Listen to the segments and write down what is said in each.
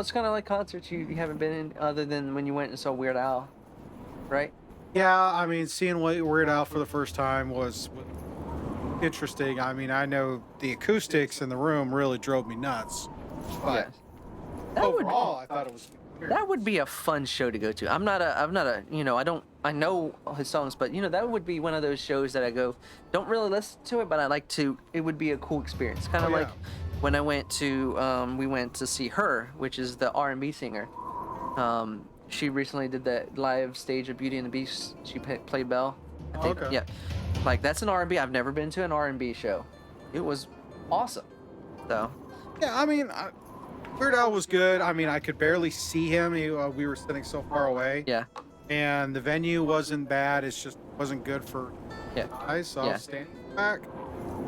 Most kind of like concerts you haven't been in other than when you went and saw Weird Al, right? Yeah, I mean, seeing Weird Al for the first time was interesting. I mean, I know the acoustics in the room really drove me nuts, but Yes. That would overall, I thought it was. that would be a fun show to go to. I'm not a I know all his songs, but that would be one of those shows that I don't really listen to it, but I like to. It would be a cool experience, kind of Oh, like yeah. when I went to we went to see her, which is the R&B singer. She recently did that live stage of Beauty and the Beast. She played Belle. I think. Okay. Yeah, like that's an R&B. I've never been to an R&B show. It was awesome. So Yeah, I mean, Weird Al was good. I mean, I could barely see him. We were sitting so far away. yeah, And the venue wasn't bad. It's just wasn't good for yeah, eyes, so I yeah. was standing back.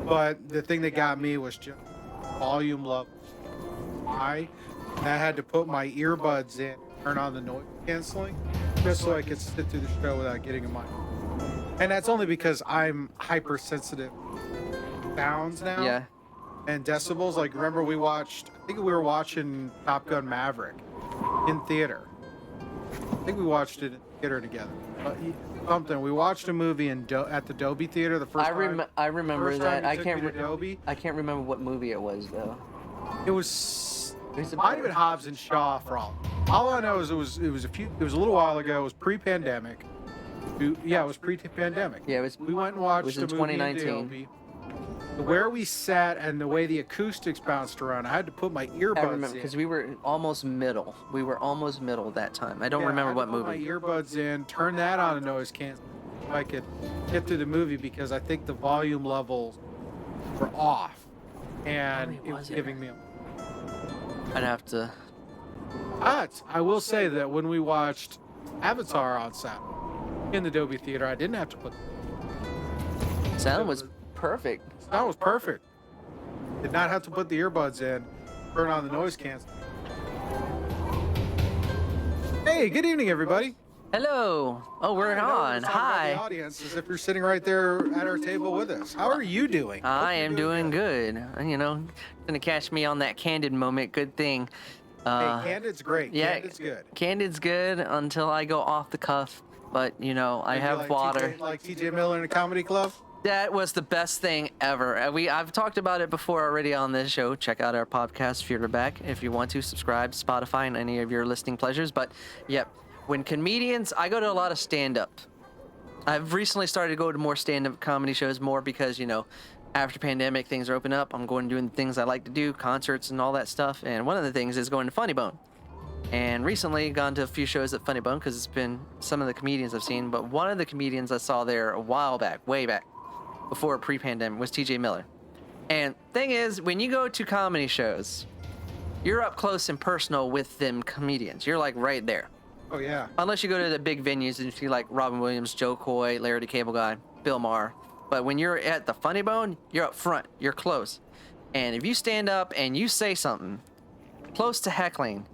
But the thing that got me was just volume level high. And I had to put my earbuds in, turn on the noise canceling, just so I could sit through the show without getting in my. And that's only because I'm hypersensitive to sounds now. Yeah. And decibels. Like, remember I think we were watching Top Gun Maverick in theater. I think we watched it in theater together. Something. We watched a movie at the Dolby Theater the first time. I remember first that. time I he took can't me to Dolby. I can't remember what movie it was though. It was It might have been Hobbs and Shaw for all I know is it was a little while ago. It was pre-pandemic. Yeah, it was pre-pandemic. Yeah, it was. We went and watched was in a movie in 2019. Dolby. Where we sat and the way the acoustics bounced around, I had to put my earbuds I remember in. because we were almost middle. We were almost middle that time. I don't Yeah, remember I had what to put movie. my earbuds in, turn that on a noise cancel so I could get through the movie because I think the volume levels were off, and movie it was was it? giving me. I'd have to. But I will say that when we watched Avatar on Saturday in the Dolby Theater, I didn't have to put. Sound was perfect. Sound was perfect. Did not have to put the earbuds in, turn on the noise cancel. Hey, good evening, everybody. Hello. Oh, we're I know we're on. talking about Hi. The audience, as if you're sitting right there at our table with us. How are you doing? I Hope you're am doing good. Gonna catch me on that candid moment. Good thing. Hey, Candid's great. yeah, Candid's good. Candid's good until I go off the cuff. But I Maybe have like water. like TJ Miller in a comedy club. That was the best thing ever. I've talked about it before already on this show. Check out our podcast, Fear Back, if you want to subscribe, Spotify, and any of your listening pleasures. But yep, when comedians, I go to a lot of stand-up. I've recently started to go to more stand-up comedy shows more because after pandemic things are open up. I'm going doing things I like to do, concerts and all that stuff. And one of the things is going to Funny Bone. And recently gone to a few shows at Funny Bone because it's been some of the comedians I've seen. But one of the comedians I saw there a while back, way back, before pre-pandemic, was TJ Miller. And thing is, when you go to comedy shows, you're up close and personal with them comedians. You're like right there. Oh yeah. Unless you go to the big venues and you see like Robin Williams, Joe Coy, Larry the Cable Guy, Bill Maher. But when you're at the Funny Bone, you're up front. You're close. And if you stand up and you say something close to heckling,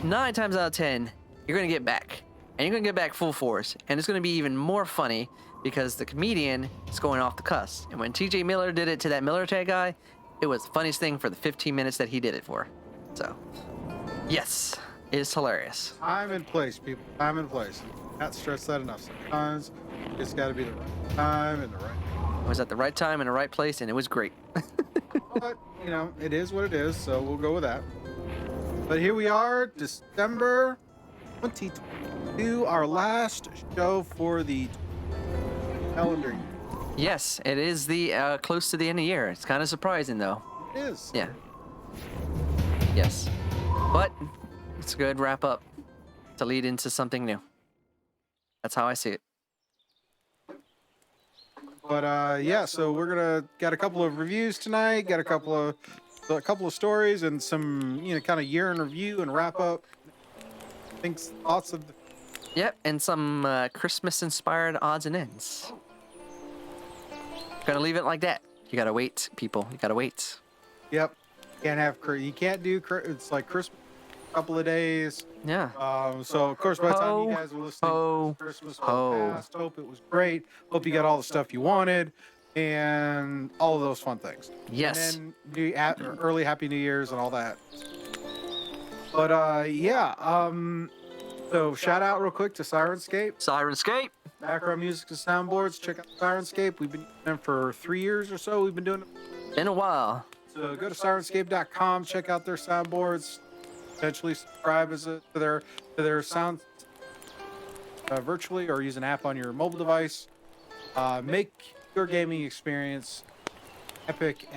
9 times out of 10, you're going to get back. And you're going to get back full force. And it's going to be even more funny because the comedian is going off the cuss. And when TJ Miller did it to that military guy, it was the funniest thing for the 15 minutes that he did it for. So, yes, it's hilarious. Time and place, people. Time and place. Not stress that enough. Sometimes it's got to be the right time and the right. I was at the right time in the right place, and it was great. But it is what it is. So we'll go with that. But here we are, December 2022, our last show for the calendar year. Yes, it is the close to the end of the year. It's kind of surprising, though. It is. Yeah. Yes. But it's a good wrap up to lead into something new. That's how I see it. But yeah, so we're got a couple of reviews tonight, got a couple of stories and some kind of year in review and wrap up. Thoughts of. Yep, and some Christmas-inspired odds and ends. Gonna leave it like that. You gotta wait, people. You gotta wait. Yep. You can't do. It's like Christmas. Couple of days. Yeah. So of course, by the time you guys were listening, ho, Christmas ho. was past. Hope it was great. Hope you got all the stuff you wanted, and all of those fun things. Yes. And then early Happy New Year's and all that. But yeah. So shout out real quick to Sirenscape. Sirenscape. Background music and soundboards. Check out Sirenscape. We've been using them for 3 years or so. We've been doing it. In a while. So go to sirenscape.com. Check out their soundboards. Potentially subscribe to their sound virtually or use an app on your mobile device. Make your gaming experience epic.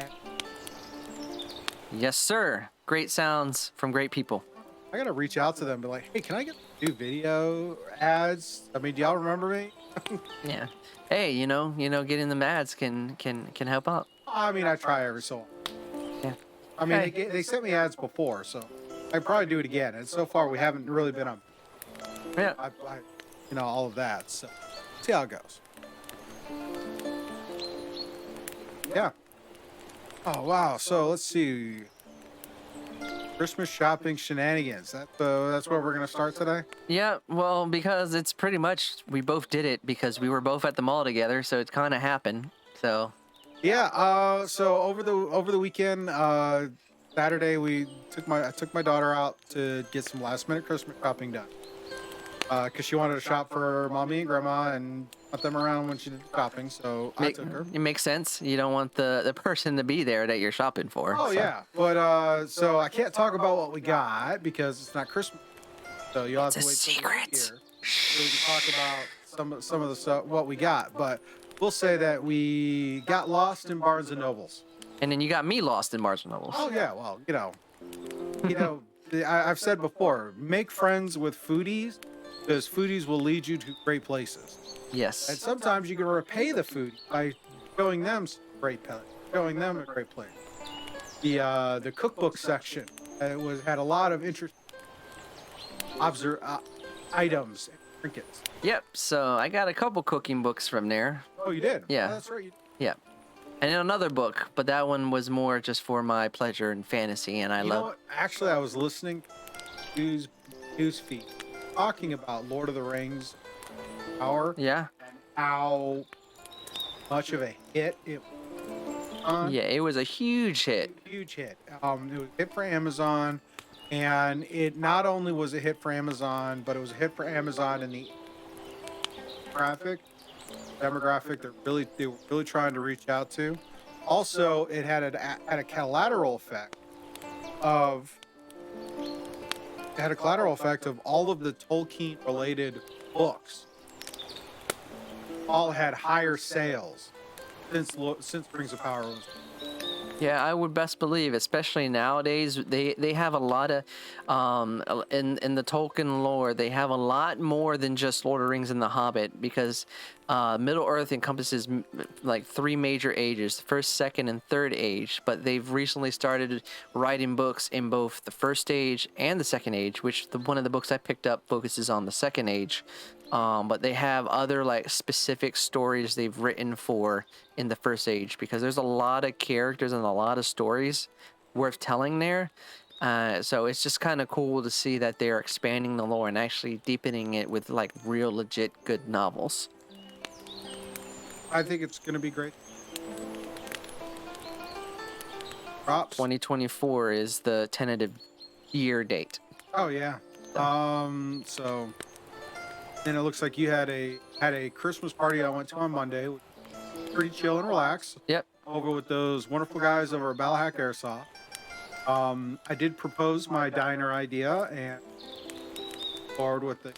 Yes, sir. Great sounds from great people. I gotta reach out to them and be like, hey, can I get new video ads? I mean, do y'all remember me? Yeah. Hey, getting them ads can help out. I mean, I try every so often. Yeah. I mean, Hey. they sent me ads before, so I'd probably do it again. And so far, we haven't really been on, Yeah. all of that. So see how it goes. Yeah. Oh wow. So let's see. Christmas shopping shenanigans. That's where we're gonna start today. Yeah, well, because it's pretty much we both did it because we were both at the mall together, so it kind of happened. So Yeah. So over the weekend, Saturday, I took my daughter out to get some last minute Christmas shopping done. Because she wanted to shop for mommy and grandma and want them around when she did shopping. So I took her. it makes sense. You don't want the person to be there that you're shopping for. Oh so. yeah, but so I can't talk about what we got because it's not Christmas. So you'll have It's to a wait till secret. next year so we can talk about some of the stuff what we got. But we'll say that we got lost in Barnes and Nobles. And then you got me lost in Barnes and Nobles. Oh yeah, well I've said before, make friends with foodies because foodies will lead you to great places. Yes. And sometimes you can repay the foodie by showing them showing them a great place. The cookbook section had a lot of interesting items and trinkets. Yep. So I got a couple cooking books from there. Oh, you did? Yeah. Oh, that's right. Yep. And then another book, but that one was more just for my pleasure and fantasy, and I You know love. what? Actually, I was listening to news feed talking about Lord of the Rings Power. Yeah. How much of a hit it was. Yeah, it was a huge hit. Huge hit. It was a hit for Amazon, and it not only was a hit for Amazon, but it was a hit for Amazon in the demographic they were really trying to reach out to. Also, it had a collateral effect of all of the Tolkien related books all had higher sales since Rings of Power was. Yeah, I would best believe, especially nowadays, they have a lot of, in the Tolkien lore, they have a lot more than just Lord of the Rings and The Hobbit, because Middle Earth encompasses like 3 major ages, the first, second, and third age, but they've recently started writing books in both the first age and the second age, which one of the books I picked up focuses on the second age. But they have other like specific stories they've written for in the first age, because there's a lot of characters and a lot of stories worth telling there. So it's just kind of cool to see that they're expanding the lore and actually deepening it with like real legit good novels. I think it's going to be great. Props. 2024 is the tentative year date. Oh yeah. So then it looks like you had a Christmas party I went to on Monday. Pretty chill and relaxed. Yep. Over with those wonderful guys over at Ballahack Airsoft. I did propose my diner idea and forward with the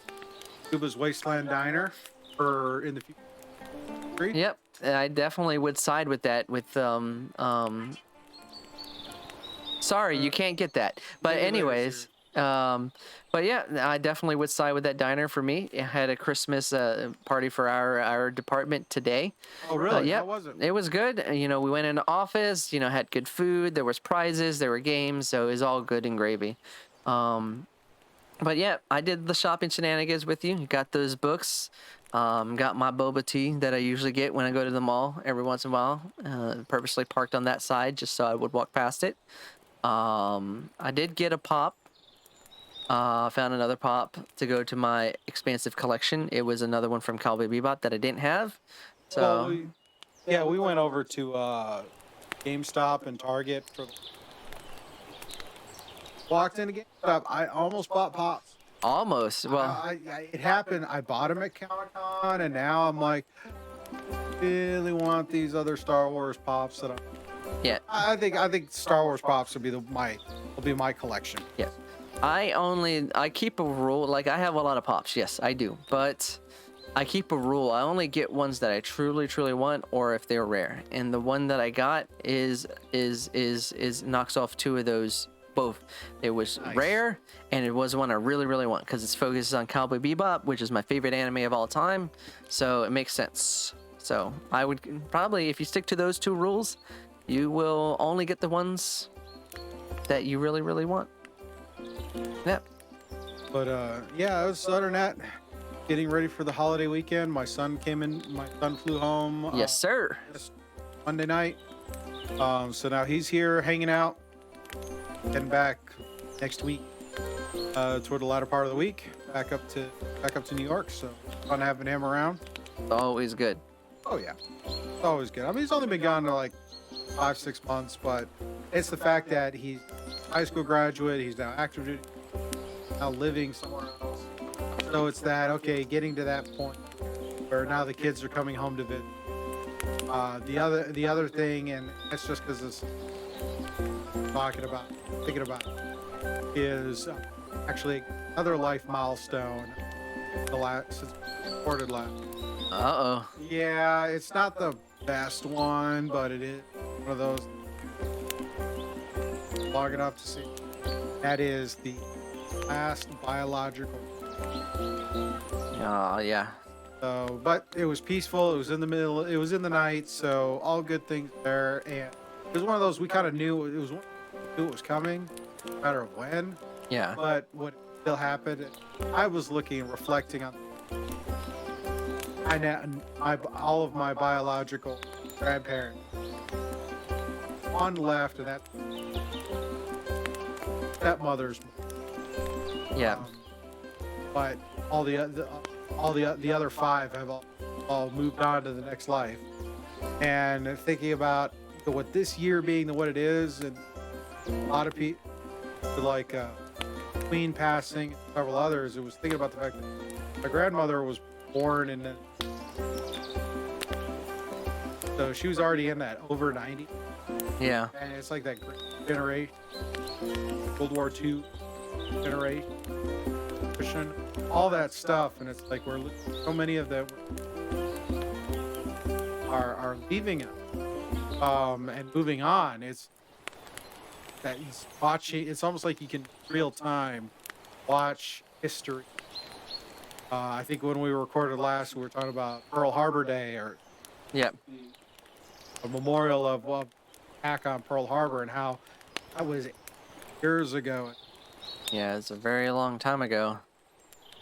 Cuba's Wasteland Diner for in the future. Yep. I definitely would side with that. Sorry, you can't get that. But anyways, but yeah, I definitely would side with that diner for me. I had a Christmas party for our department today. Oh really? Yeah, How was it? It was good. We went into office. Had good food. There was prizes. There were games. So it was all good and gravy. But yeah, I did the shopping shenanigans with you. Got those books. Got my boba tea that I usually get when I go to the mall every once in a while. Purposely parked on that side just so I would walk past it. I did get a pop. Found another pop to go to my expansive collection. It was another one from Cowboy Bebop that I didn't have. So Well, we went over to GameStop and Target walked in again. I almost bought pops. Almost. Well, It happened. I bought them at Comic-Con, and now I'm like, really want these other Star Wars pops that yeah. I think Star Wars pops will be my collection. Yeah. I keep a rule. Like, I have a lot of pops. Yes, I do. But I keep a rule. I only get ones that I truly, truly want, or if they're rare. And the one that I got is knocks off two of those. Both. It was Nice. rare, and it was one I really, really want because it focuses on Cowboy Bebop, which is my favorite anime of all time. So it makes sense. So I would probably, if you stick to those two rules, you will only get the ones that you really, really want. Yep. But yeah, other than that, getting ready for the holiday weekend. My son flew home. Yes, sir. This Monday night. So now he's here hanging out. Getting back next week. Toward the latter part of the week. Back up to New York. So fun having him around. Always good. Oh yeah, it's always good. I mean, he's only been gone to like 5-6 months, but it's the fact that he's a high school graduate. He's now active duty, now living somewhere else. So it's that, okay, getting to that point where now the kids are coming home to visit. The other thing, and that's just because it's thinking about is actually another life milestone. Since recorded last. Uh-oh. Yeah, it's not the best one, but it is one of those long enough to see. That is the last biological. Oh, yeah. So, but it was peaceful. It was in the night. So all good things there. And it was one of those we kind of knew it was coming, no matter when. Yeah. But what still happened, I was looking and reflecting on. All of my biological grandparents. One left, and that stepmother's. Yeah. But all the other five have all moved on to the next life. And thinking about what this year being what it is, and a lot of people like Queen passing, and several others. It was thinking about the fact that my grandmother was born in the. So she was already in that over 90. Yeah. And it's like that generation, World War II generation, all that stuff. And it's like so many of them are leaving us and moving on. It's that he's watching. It's almost like you can real time watch history. I think when we recorded last, we were talking about Pearl Harbor Day, or Yep. a memorial of attack on Pearl Harbor, and how that was years ago. Yeah, it's a very long time ago.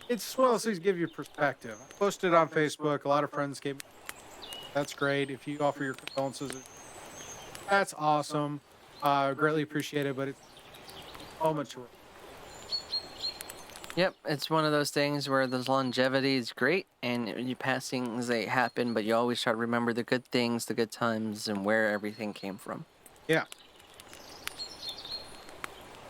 It's one of those things that give you perspective. I posted it on Facebook. A lot of friends gave me. That's great. If you offer your condolences, that's awesome. Greatly appreciated, but it's a moment to. Yep, it's one of those things where the longevity is great, and you passings, they happen, but you always try to remember the good things, the good times, and where everything came from. Yeah.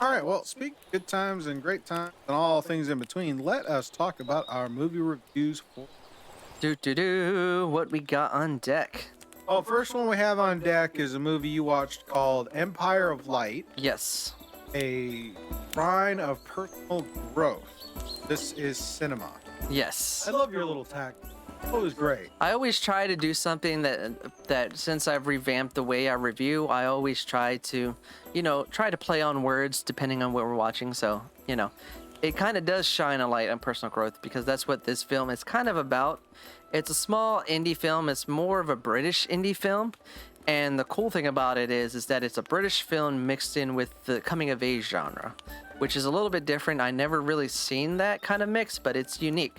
All right. Well, speaking of good times and great times and all things in between, let us talk about our movie reviews for. What we got on deck? Well, first one we have on deck is a movie you watched called Empire of Light. Yes. A shrine of personal growth. This is cinema. Yes. I love your little tack. It was great. I always try to do something that since I've revamped the way I review, I always try to, try to play on words depending on what we're watching. So, it kind of does shine a light on personal growth because that's what this film is kind of about. It's a small indie film. It's more of a British indie film. And the cool thing about it is that it's a British film mixed in with the coming of age genre, which is a little bit different. I never really seen that kind of mix, but it's unique.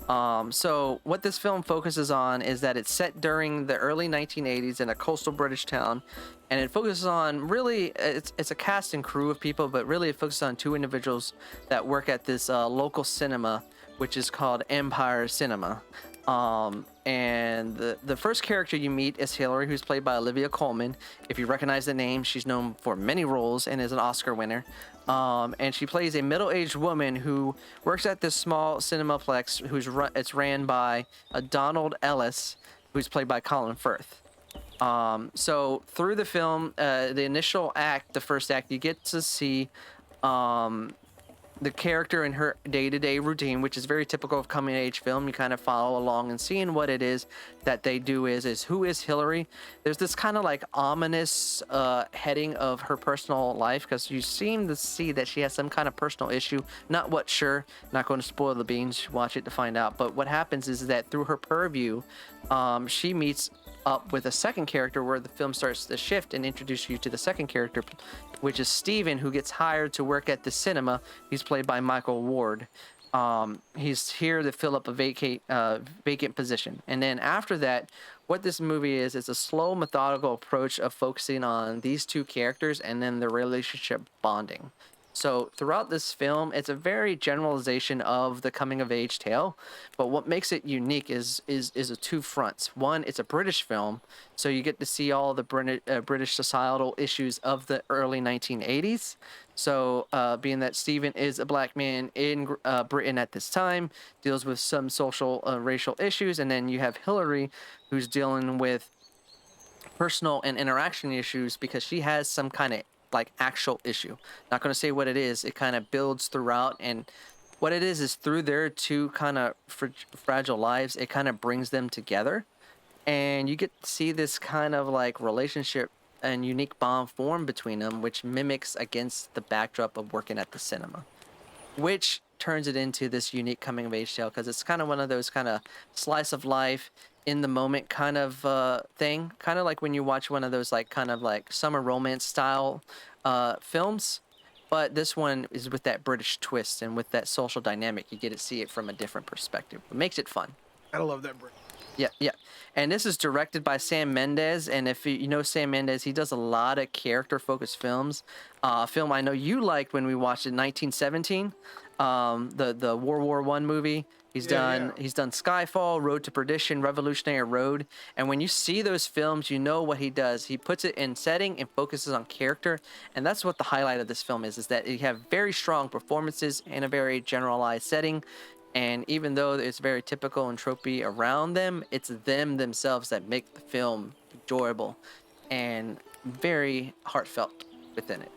So what this film focuses on is that it's set during the early 1980s in a coastal British town, and it focuses on really, it's a cast and crew of people, but really it focuses on two individuals that work at this local cinema, which is called Empire Cinema. And the first character you meet is Hillary, who's played by Olivia Colman. If you recognize the name, she's known for many roles and is an Oscar winner. And she plays a middle-aged woman who works at this small cinemaplex it's ran by Donald Ellis, who's played by Colin Firth. So through the film, the initial act, the first act, you get to see the character in her day-to-day routine, which is very typical of coming-of-age film. You kind of follow along and seeing what it is that they do is who is Hillary? There's this kind of like ominous heading of her personal life, because you seem to see that she has some kind of personal issue. Not what, sure, not going to spoil the beans, watch it to find out. But what happens is that through her purview, she meets up with a second character where the film starts to shift and introduce you to the second character, which is Steven, who gets hired to work at the cinema. He's played by Michael Ward. He's here to fill up a vacant position. And then after that, what this movie is a slow, methodical approach of focusing on these two characters and then their relationship bonding. So throughout this film, it's a very generalization of the coming-of-age tale, but what makes it unique is a two fronts. One, it's a British film, so you get to see all the British societal issues of the early 1980s. So being that Stephen is a black man in Britain at this time, deals with some social racial issues, and then you have Hillary, who's dealing with personal and interaction issues because she has some kind of like actual issue. Not going to say what it is. It kind of builds throughout, and what it is through their two kind of fragile lives, it kind of brings them together, and you get to see this kind of like relationship and unique bond form between them, which mimics against the backdrop of working at the cinema, which turns it into this unique coming of age tale, because it's kind of one of those kind of slice of life in the moment kind of thing, kind of like when you watch one of those like kind of like summer romance style films, but this one is with that British twist and with that social dynamic. You get to see it from a different perspective. It makes it fun. I love that Brit. Yeah. And this is directed by Sam Mendes, and if you know Sam Mendes, he does a lot of character-focused films. A film I know you liked when we watched it, 1917, the World War I movie. He's done Skyfall, Road to Perdition, Revolutionary Road, and when you see those films, you know what he does. He puts it in setting and focuses on character, and that's what the highlight of this film is that you have very strong performances in a very generalized setting. And even though it's very typical and tropey around them, it's them themselves that make the film enjoyable and very heartfelt within it.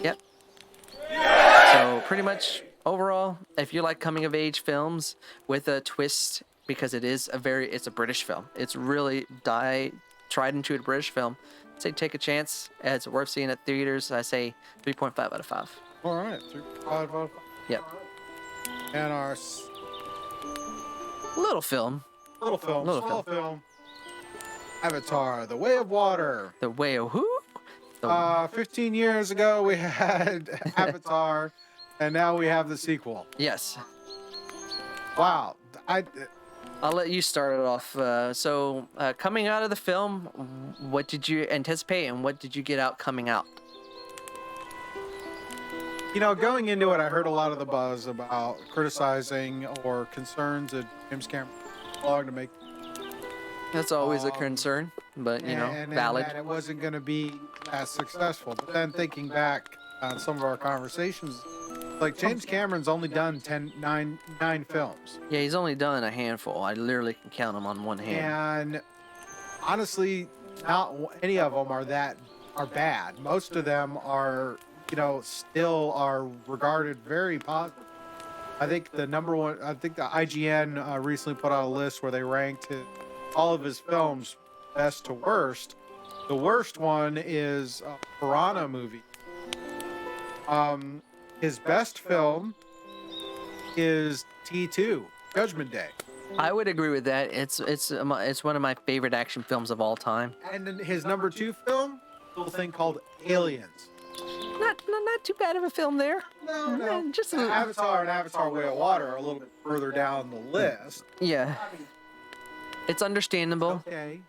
Yep. So pretty much overall, if you like coming of age films with a twist, because it's a British film. It's really tried and true British film. I'd say take a chance. It's worth seeing at theaters. I say 3.5 out of 5. All right, 3.5 out of 5. Yep. And our Little film. Small film. Avatar: The Way of Water. The Way of who? 15 years ago we had Avatar, and now we have the sequel. Yes. Wow. I'll let you start it off. So, coming out of the film, what did you anticipate, and what did you get out coming out? You know, going into it, I heard a lot of the buzz about criticizing or concerns of James Cameron's blog to make. That's always a concern, but valid. And it wasn't going to be as successful. But then thinking back on some of our conversations, like James Cameron's only done 9 films. Yeah, he's only done a handful. I literally can count them on one hand. And honestly, not any of them are bad. Most of them are, still are regarded very positive. I think the IGN recently put out a list where they ranked all of his films best to worst. The worst one is a Piranha movie. His best film is T2, Judgment Day. I would agree with that. It's one of my favorite action films of all time. And then his number 2 film, a little thing called Aliens. Not too bad of a film there. No. Just Avatar and Avatar: Way of Water are a little bit further down the list. Yeah. It's understandable. Okay.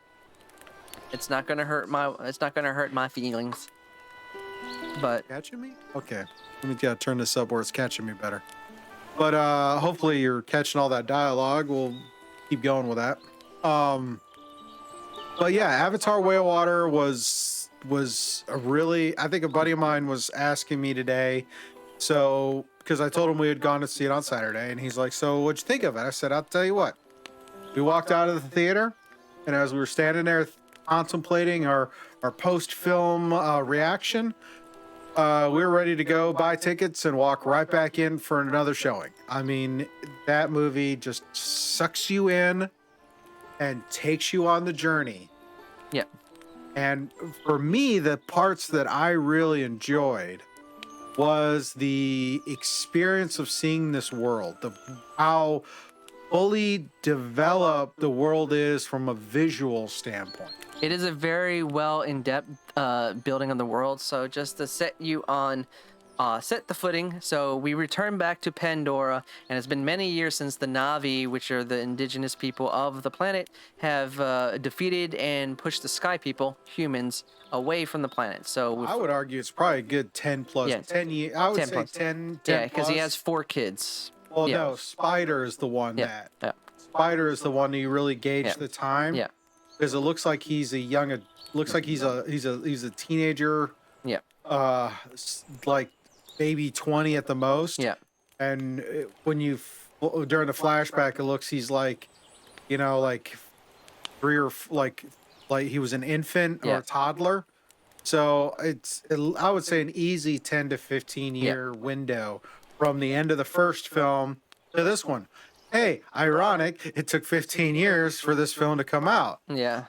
It's not gonna hurt my feelings. But Catching me? Okay. Let me turn this up where it's catching me better. But hopefully you're catching all that dialogue. We'll keep going with that. But yeah, Avatar Way of Water was a really, I think a buddy of mine was asking me today. So because I told him we had gone to see it on Saturday, and he's like, "So what'd you think of it?" I said, "I'll tell you what." We walked out of the theater, and as we were standing there contemplating our post film reaction, we were ready to go buy tickets and walk right back in for another showing. I mean, that movie just sucks you in and takes you on the journey. Yeah. And for me, the parts that I really enjoyed was the experience of seeing this world, how fully developed the world is from a visual standpoint. It is a very well in-depth building of the world. So just to set you on, set the footing. So we return back to Pandora, and it's been many years since the Na'vi, which are the indigenous people of the planet, have defeated and pushed the Sky people, humans, away from the planet. So I would argue it's probably a good 10 plus, Yeah, 10 years. I would 10 say plus. 10 yeah, because he plus. has 4 kids. Well, yeah. no, Spider is the one Yeah, that. yeah. Spider is the one that you really gauge Yeah. the time. Yeah. Because it looks like he's a young, looks like he's a teenager. Yeah. Like maybe 20 at the most. Yeah. And when during the flashback, it looks he's like, you know, like 3 or like he was an infant or Yeah. a toddler. So I would say an easy 10 to 15 year window from the end of the first film to this one. Hey, ironic, it took 15 years for this film to come out. Yeah.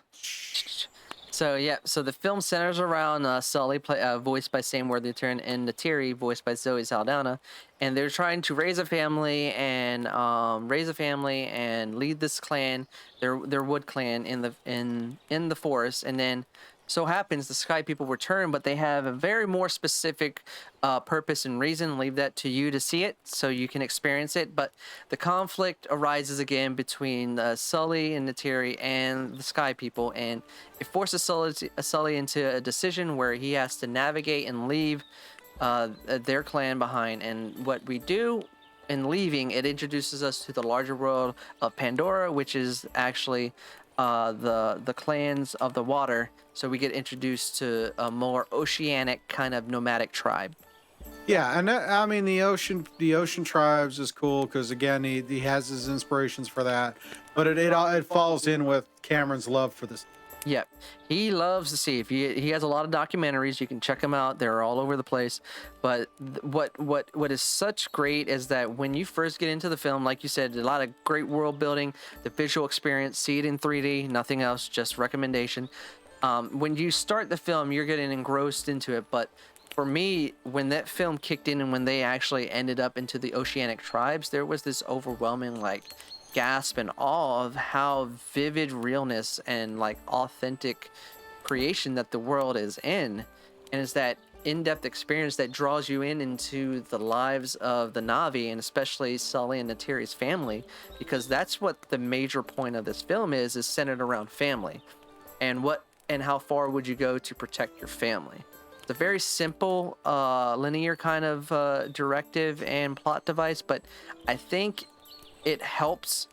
So the film centers around Sully, voiced by Sam Worthington, and Neytiri, voiced by Zoe Saldana, and they're trying to raise a family and lead this clan, their Wood clan, in the forest, and then so happens the Sky people return, but they have a very more specific purpose and reason. Leave that to you to see it so you can experience it. But the conflict arises again between Sully and Neytiri and the Sky people, and it forces Sully into a decision where he has to navigate and leave their clan behind. And what we do in leaving, it introduces us to the larger world of Pandora, which is actually the clans of the water. So we get introduced to a more oceanic kind of nomadic tribe. Yeah, and I mean the ocean tribes is cool because again he has his inspirations for that, but it falls in with Cameron's love for this. Yeah, he loves the sea. He has a lot of documentaries. You can check them out. They're all over the place. But what is such great is that when you first get into the film, like you said, a lot of great world building, the visual experience, see it in 3D, nothing else, just recommendation. When you start the film, you're getting engrossed into it. But for me, when that film kicked in and when they actually ended up into the oceanic tribes, there was this overwhelming gasp and awe of how vivid realness and authentic creation that the world is in. And it's that in-depth experience that draws you into the lives of the Na'vi, and especially Sully and Neytiri's family, because that's what the major point of this film is centered around family. And how far would you go to protect your family? It's a very simple, linear kind of directive and plot device, but I think it helps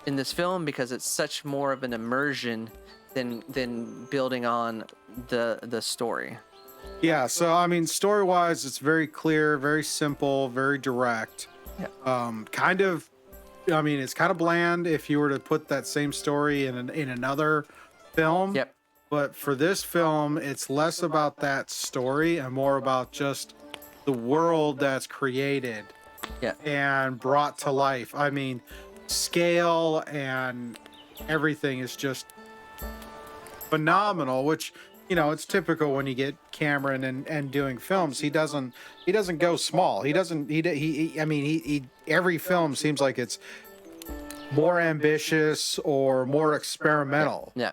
in this film because it's such more of an immersion than building on the story. Yeah, so I mean, story-wise, it's very clear, very simple, very direct. Yeah. I mean, it's kind of bland if you were to put that same story in another film. Yep. But for this film, it's less about that story and more about just the world that's created and brought to life. I mean, scale and everything is just phenomenal, which, you know, it's typical when you get Cameron and doing films. He doesn't go small. Every film seems like it's more ambitious or more experimental. Yeah.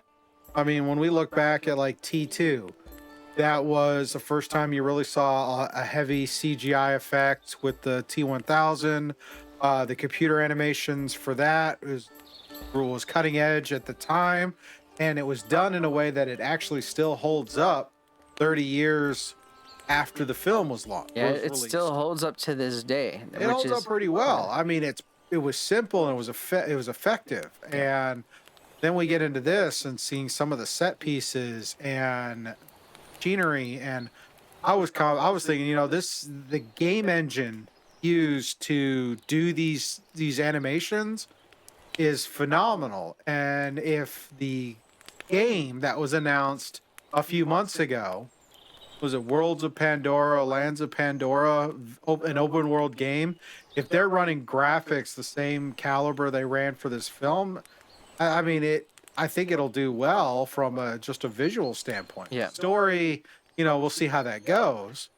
I mean, when we look back at T2, that was the first time you really saw a heavy CGI effect with the T1000. The computer animations for that was cutting edge at the time, and it was done in a way that it actually still holds up 30 years after the film was launched. Yeah, was it released. still holds up to this day. It which holds is up pretty well. I mean, it was simple and it was effective. And then we get into this and seeing some of the set pieces and machinery, and I was thinking, the game engine used to do these animations is phenomenal. And if the game that was announced a few months ago, was it Worlds of Pandora, Lands of Pandora, an open world game, if they're running graphics the same caliber they ran for this film, I mean I think it'll do well from just a visual standpoint. Yeah. Story, we'll see how that goes.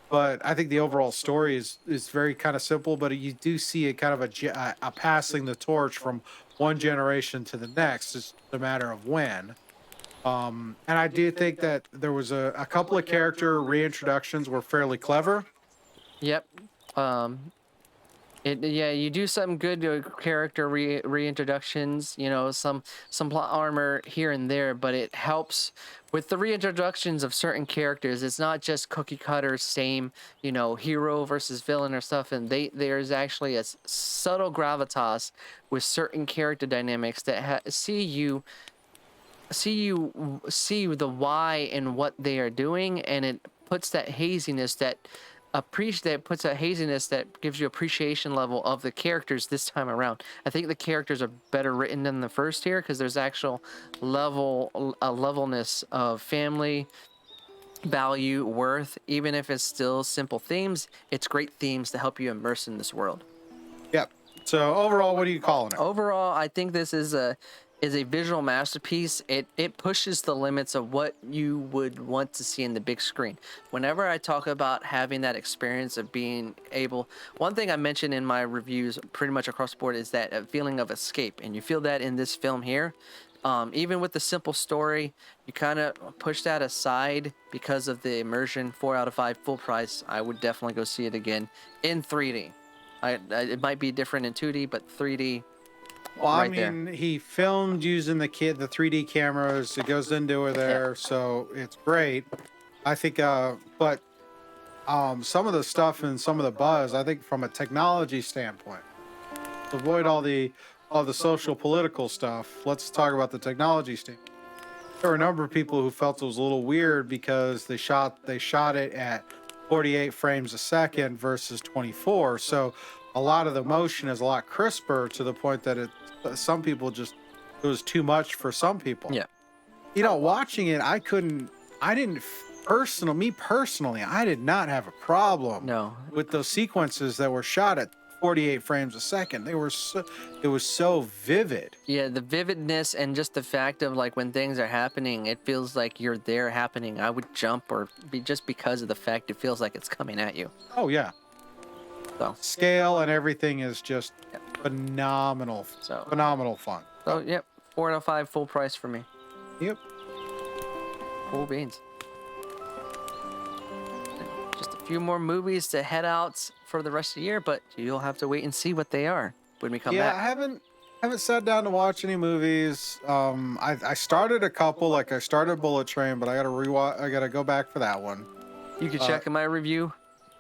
But I think the overall story is very kind of simple, but you do see it kind of a passing the torch from one generation to the next. It's a matter of when. And I do think that there was a couple of character reintroductions were fairly clever. Yep. You do some good character reintroductions, some plot armor here and there, but it helps with the reintroductions of certain characters. It's not just cookie cutter, same, hero versus villain or stuff, and there's actually a subtle gravitas with certain character dynamics that see the why in what they are doing, and it puts that haziness that gives you appreciation level of the characters this time around. I think the characters are better written than the first here because there's actual levelness of family, value, worth. Even if it's still simple themes, it's great themes to help you immerse in this world. Yep. So overall, what are you calling it? Overall, I think this is a visual masterpiece. It pushes the limits of what you would want to see in the big screen. Whenever I talk about having that experience of being able, one thing I mentioned in my reviews pretty much across the board is that feeling of escape, and you feel that in this film here. Even with the simple story, you kind of push that aside because of the immersion. 4 out of 5 full price. I would definitely go see it again in 3D. It might be different in 2D, but 3D. Well, right I mean, he filmed using the 3D cameras. It goes into there, so it's great. I think, but some of the stuff and some of the buzz, I think, from a technology standpoint, to avoid all the social political stuff. Let's talk about the technology standpoint. There were a number of people who felt it was a little weird because they shot it at 48 frames a second versus 24. So a lot of the motion is a lot crisper to the point that some people it was too much for some people. Yeah. Watching it, I did not have a problem with those sequences that were shot at 48 frames a second. It was so vivid. Yeah, the vividness and just the fact of like when things are happening, it feels like you're there happening. I would jump just because of the fact it feels like it's coming at you. Oh yeah. So scale and everything is just phenomenal. So phenomenal fun. So yep, 4 out of 5 full price for me. Yep. Cool beans. Just a few more movies to head out for the rest of the year, but you'll have to wait and see what they are when we come back. Yeah, I haven't sat down to watch any movies. I started a couple, like I started Bullet Train, but I gotta go back for that one. You can check my review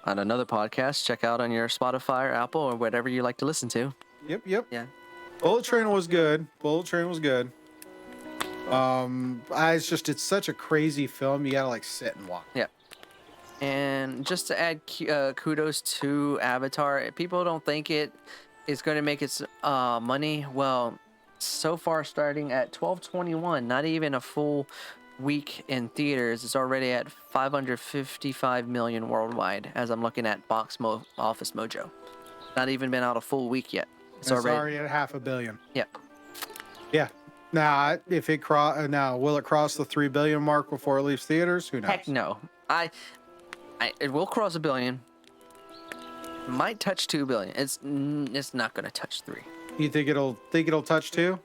on another podcast. Check out on your Spotify or Apple or whatever you like to listen to. Yep. Yeah. Bullet Train was good. It's such a crazy film. You gotta like sit and watch. Yeah. And just to add kudos to Avatar, people don't think it is going to make its money. Well, so far starting at 12/21, not even a full week in theaters, it's already at 555 million worldwide as I'm looking at Office Mojo. Not even been out a full week yet. It's already at $500 million. Yeah. Yeah. Now, will it cross the 3 billion mark before it leaves theaters? Who knows? Heck no. It will cross 1 billion. Might touch 2 billion. It's not going to touch 3. You think it'll touch 2?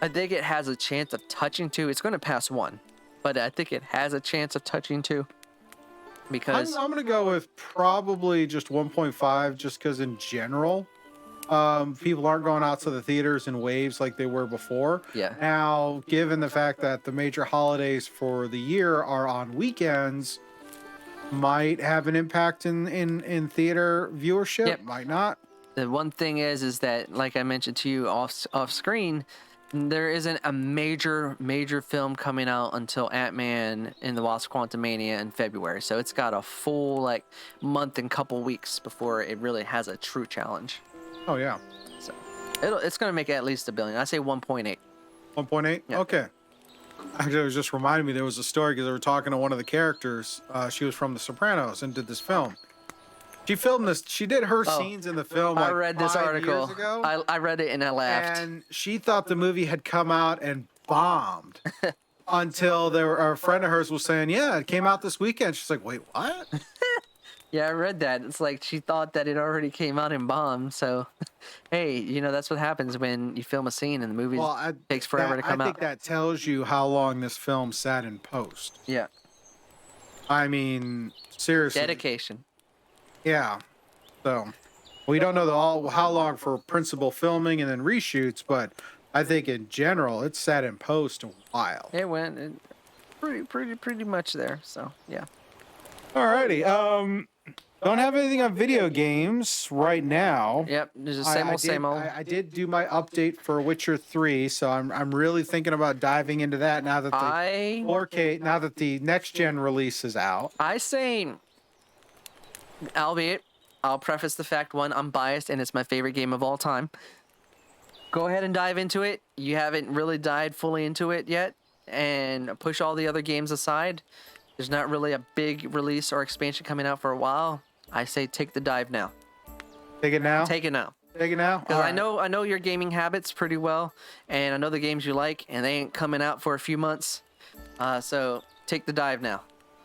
I think it has a chance of touching 2. It's going to pass 1, but I think it has a chance of touching 2. Because I'm going to go with probably just 1.5, just because in general, people aren't going out to the theaters in waves like they were before. Yeah. Now, given the fact that the major holidays for the year are on weekends, might have an impact in theater viewership. Yep. Might not. The one thing is that, like I mentioned to you off screen, there isn't a major film coming out until Ant-Man and the Wasp: Quantumania in February. So it's got a full like month and couple weeks before it really has a true challenge. Oh yeah. So it's gonna make at least $1 billion. I say 1.8. 1.8. Yeah. Okay. Actually, it was just reminding me there was a story because they were talking to one of the characters. She was from The Sopranos and did this film. She filmed this. She did her scenes in the film. I Like read this 5 article. years ago, I read it and I laughed. and she thought the movie had come out and bombed until a friend of hers was saying, "Yeah, it came out this weekend." She's like, "Wait, what?" Yeah, I read that. It's like she thought that it already came out and bombed. So, hey, that's what happens when you film a scene and the movie takes forever to come I out. think that tells you how long this film sat in post. Yeah. I mean, seriously. Dedication. Yeah. So we don't know how long for principal filming and then reshoots, but I think in general it sat in post a while. It went pretty much there. So yeah. Alrighty. Don't have anything on video games right now. Yep. There's the same old. I did do my update for Witcher 3, so I'm really thinking about diving into that now that the 4K, now that the next gen release is out. I say, albeit, I'll preface the fact, one, I'm biased and it's my favorite game of all time. Go ahead and dive into it. You haven't really dived fully into it yet, and push all the other games aside. There's not really a big release or expansion coming out for a while. I say take the dive now. Take it now? Take it now. Take it now? Because I know your gaming habits pretty well, and I know the games you like, and they ain't coming out for a few months. So take the dive now.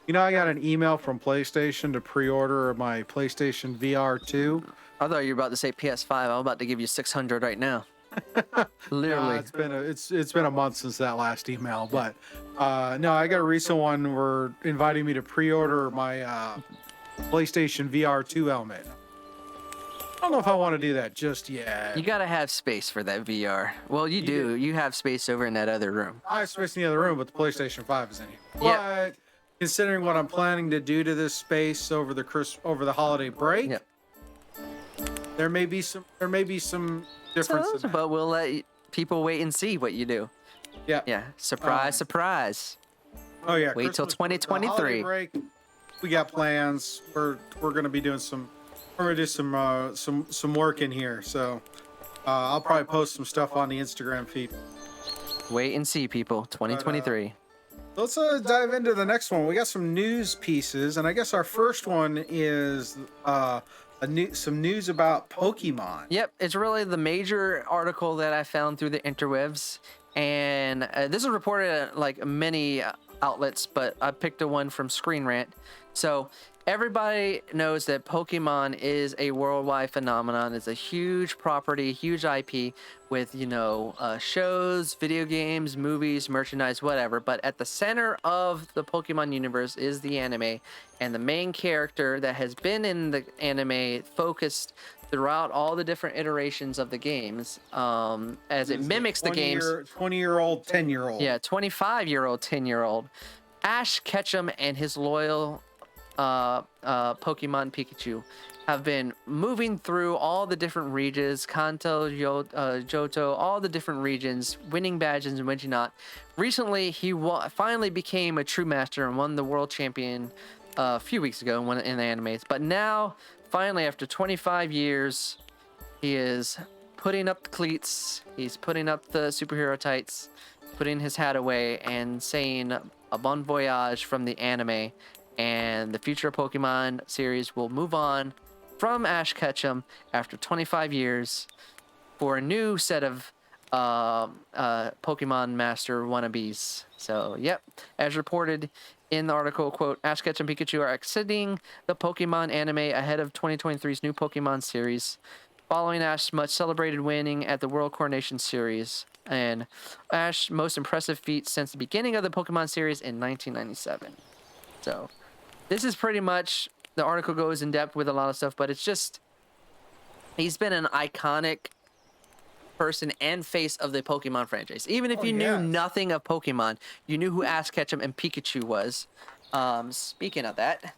I got an email from PlayStation to pre-order my PlayStation VR 2. I thought you were about to say PS5. I'm about to give you 600 right now. Literally. It's been a month since that last email, but no, I got a recent one. We're inviting me to pre-order my PlayStation VR 2 helmet. I don't know if I want to do that just yet. You gotta have space for that VR. Well, you do. You have space over in that other room. I have space in the other room, but the PlayStation 5 is in here. Yep. But considering what I'm planning to do to this space over the holiday break, Yep. there may be some difference in that. But we'll let people wait and see what you do. Yeah. Yeah. Surprise. Oh yeah. Wait till Christmas, 2023. the holiday break, we got plans. We're gonna be doing some work in here. So I'll probably post some stuff on the Instagram feed. Wait and see, people. 2023. Let's dive into the next one. We got some news pieces, and I guess our first one is some news about Pokemon. Yep, it's really the major article that I found through the interwebs, and this is reported at like many outlets, but I picked a one from Screen Rant. So everybody knows that Pokemon is a worldwide phenomenon. It's a huge property, huge IP with, shows, video games, movies, merchandise, whatever. But at the center of the Pokemon universe is the anime, and the main character that has been in the anime focused throughout all the different iterations of the games, as it mimics the games. 20-year-old, 10-year-old. Yeah, 25-year-old, 10-year-old. Ash Ketchum and his loyal Pokemon Pikachu have been moving through all the different regions, Kanto, Johto, all the different regions, winning badges and whatnot. Recently, he finally became a true master and won the world champion a few weeks ago in the animes. But now, finally, after 25 years, he is putting up the cleats, he's putting up the superhero tights, putting his hat away, and saying a bon voyage from the anime. And the future Pokemon series will move on from Ash Ketchum after 25 years for a new set of Pokemon Master wannabes. So, yep, as reported in the article, quote, Ash Ketchum and Pikachu are exiting the Pokemon anime ahead of 2023's new Pokemon series, following Ash's much celebrated winning at the World Coronation Series, and Ash's most impressive feat since the beginning of the Pokemon series in 1997. So, this is pretty much, the article goes in depth with a lot of stuff, but it's just, he's been an iconic person and face of the Pokemon franchise. Even if you knew nothing of Pokemon, you knew who Ash Ketchum and Pikachu was. Speaking of that,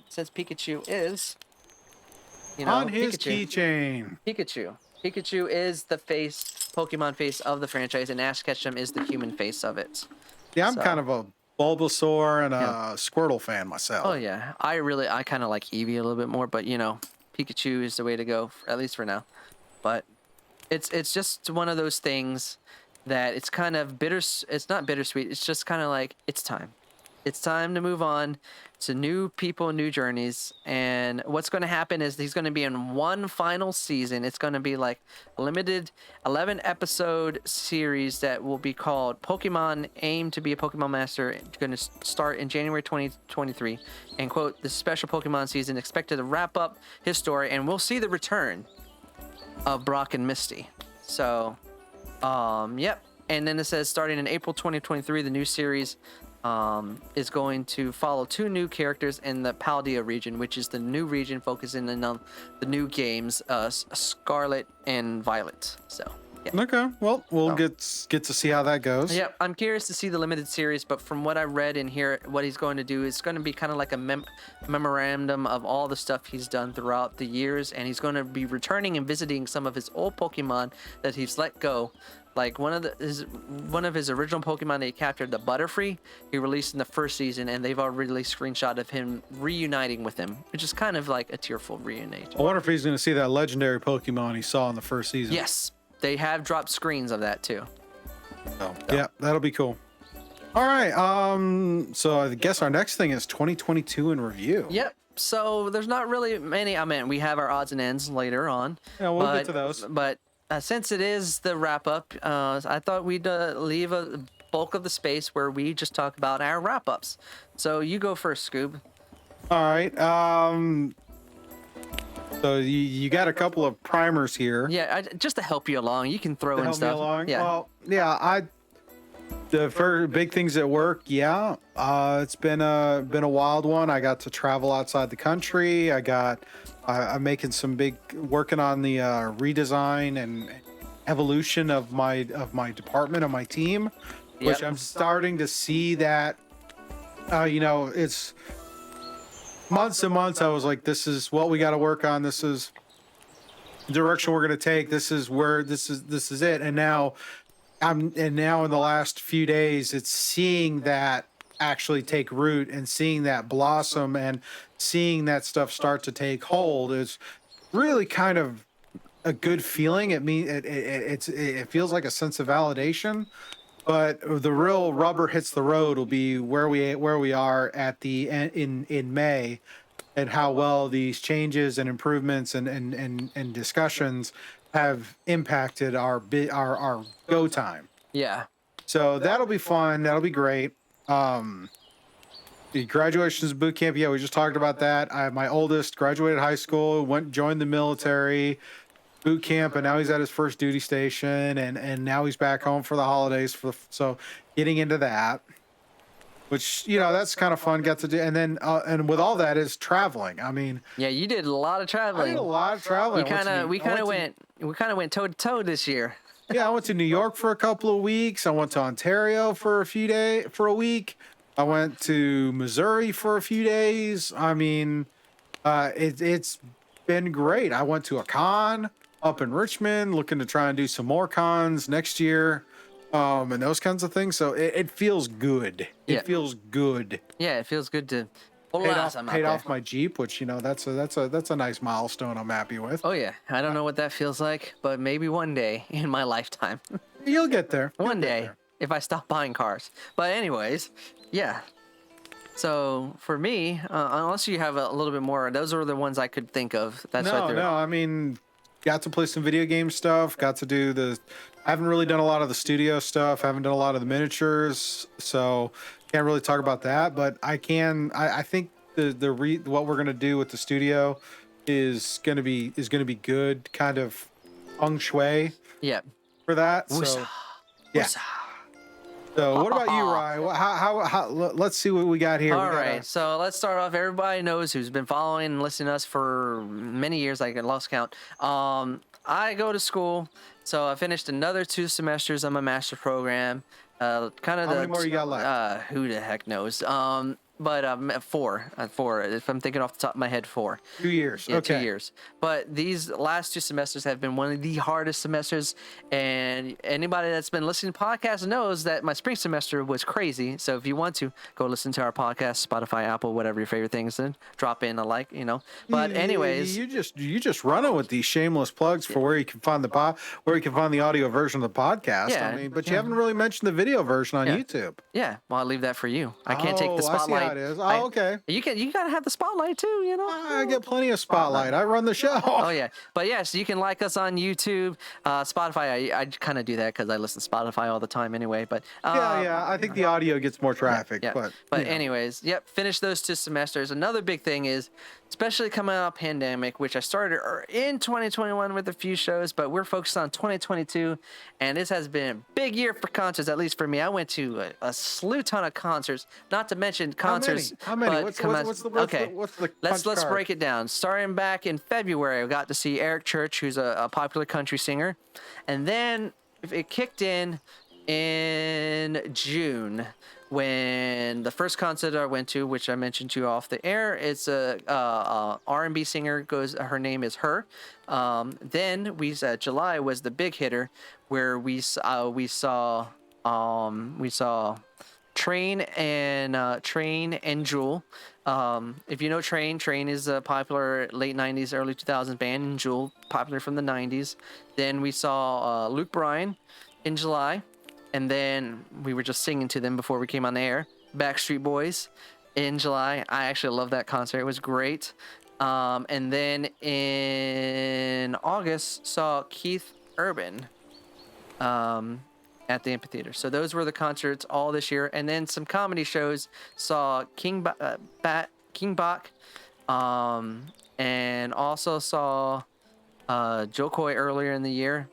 since Pikachu is, On his Pikachu. keychain. Pikachu is the Pokemon face of the franchise, and Ash Ketchum is the human face of it. Yeah, I'm So- kind of a Bulbasaur and a Squirtle fan myself. Oh yeah, I kind of like Eevee a little bit more, but Pikachu is the way to go, at least for now. But it's just one of those things that it's kind of bitter. It's not bittersweet. It's just kind of like it's time. It's time to move on to new people, new journeys. And what's going to happen is he's going to be in one final season. It's going to be like a limited 11 episode series that will be called Pokemon Aim to be a Pokemon Master. It's going to start in January 2023. And quote, the special Pokemon season expected to wrap up his story, and we'll see the return of Brock and Misty. So, yep. And then it says starting in April 2023, the new series is going to follow 2 new characters in the Paldea region, which is the new region focusing on the new games, Scarlet and Violet. So, yeah. Okay, well, we'll get to see how that goes. Yeah, I'm curious to see the limited series, but from what I read and hear, what he's going to do is going to be kind of like a memorandum of all the stuff he's done throughout the years, and he's going to be returning and visiting some of his old Pokemon that he's let go. Like one of his original Pokemon that he captured, the Butterfree, he released in the first season, and they've already released a screenshot of him reuniting with him, which is kind of like a tearful reunion. I wonder if he's going to see that legendary Pokemon he saw in the first season. Yes, they have dropped screens of that too. So, yeah, that'll be cool. All right, so I guess our next thing is 2022 in review. Yep. So there's not really many. I mean, we have our odds and ends later on. Yeah, we'll get to those. But since it is the wrap up, I thought we'd leave a bulk of the space where we just talk about our wrap ups. So you go first, Scoob. All right. So you got a couple of primers here. Yeah, just to help you along, you can throw To in help stuff. me along. Yeah. Well, yeah. The first big things at work. Yeah. It's been a wild one. I got to travel outside the country. I'm making some working on the redesign and evolution of my department, of my team, which Yep. I'm starting to see that, it's months and months. I was like, this is what we got to work on. This is the direction we're going to take. This is it. And now in the last few days, it's seeing that actually take root and seeing that blossom and seeing that stuff start to take hold is really kind of a good feeling. It feels like a sense of validation, but the real rubber hits the road will be where we are at the end in May, and how well these changes and improvements and discussions have impacted our go time. Yeah. So that'll be fun. That'll be great. The graduations boot camp. Yeah, we just talked about that. My oldest graduated high school, joined the military boot camp, and now he's at his first duty station, and now he's back home for the holidays. So getting into that, which that's kind of fun. Got to do, and then and with all that is traveling. I mean, Yeah, you did a lot of I traveling. did a lot of traveling. We kind of went toe to toe this year. Yeah, I went to New York for a couple of weeks. I went to Ontario for a week. I went to Missouri for a few days. I mean, it's been great. I went to a con up in Richmond, looking to try and do some more cons next year, and those kinds of things. So it feels good. Yeah. It feels good. Yeah, it feels good to pull Paid ass. I'm out paid there. off my Jeep, which that's a nice milestone. I'm happy with. Oh yeah, I don't know what that feels like, but maybe one day in my lifetime. You'll get there. One You'll get day, there. if I stop buying cars. But anyways, yeah. So for me, unless you have a little bit more, those are the ones I could think of. That's right there. No. I mean, got to play some video game stuff. Got to do I haven't really done a lot of the studio stuff. Haven't done a lot of the miniatures, so can't really talk about that. But I can. I think what we're gonna do with the studio is gonna be good. Kind of feng shui Yeah. for that. Woosah. So yeah. Woosah. So what about you, Rye? How let's see what we got here. All right, so let's start off. Everybody knows who's been following and listening to us for many years. I lost count. I go to school, so I finished another 2 semesters on my master's program. How many more you got left? Who the heck knows? but four. If I'm thinking off the top of my head, 4. 2 years. Yeah, Okay. 2 years. But these last 2 semesters have been one of the hardest semesters, and anybody that's been listening to podcasts knows that my spring semester was crazy. So if you want to, go listen to our podcast, Spotify, Apple, whatever your favorite things, and drop in a like, But anyways, you just running with these shameless plugs for where you can find the audio version of the podcast. Yeah, I mean, but you haven't really mentioned the video version on YouTube. yeah, well, I'll leave that for you. I can't take the spotlight. I see how it is. Oh, okay. You gotta have the spotlight too, I get plenty of spotlight. I run the show. Oh yeah, but yes, you can like us on YouTube, Spotify. I kind of do that because I listen to Spotify all the time anyway. But yeah. I think the audio gets more traffic. Yeah. But anyways, yep. Finish those 2 semesters. Another big thing is, especially coming out of pandemic, which I started in 2021 with a few shows, but we're focused on 2022, and this has been a big year for concerts. At least for me, I went to a slew ton of concerts. Not to mention concerts. How many? But What's the let's break it down. Starting back in February, I got to see Eric Church, who's a popular country singer, and then it kicked in June when the first concert I went to, which I mentioned to you off the air, it's a R&B singer. Her name is Her. Then July was the big hitter, where we saw Train and Jewel. If you know Train is a popular late 90s, early 2000s band, and Jewel, popular from the 90s. Then we saw Luke Bryan in July, and then we were just singing to them before we came on the air. Backstreet Boys in July. I actually love that concert. It was great. And then in August, saw Keith Urban at the amphitheater. So those were the concerts all this year. And then some comedy shows. Saw King Bach, and also saw Joe Coy earlier in the year.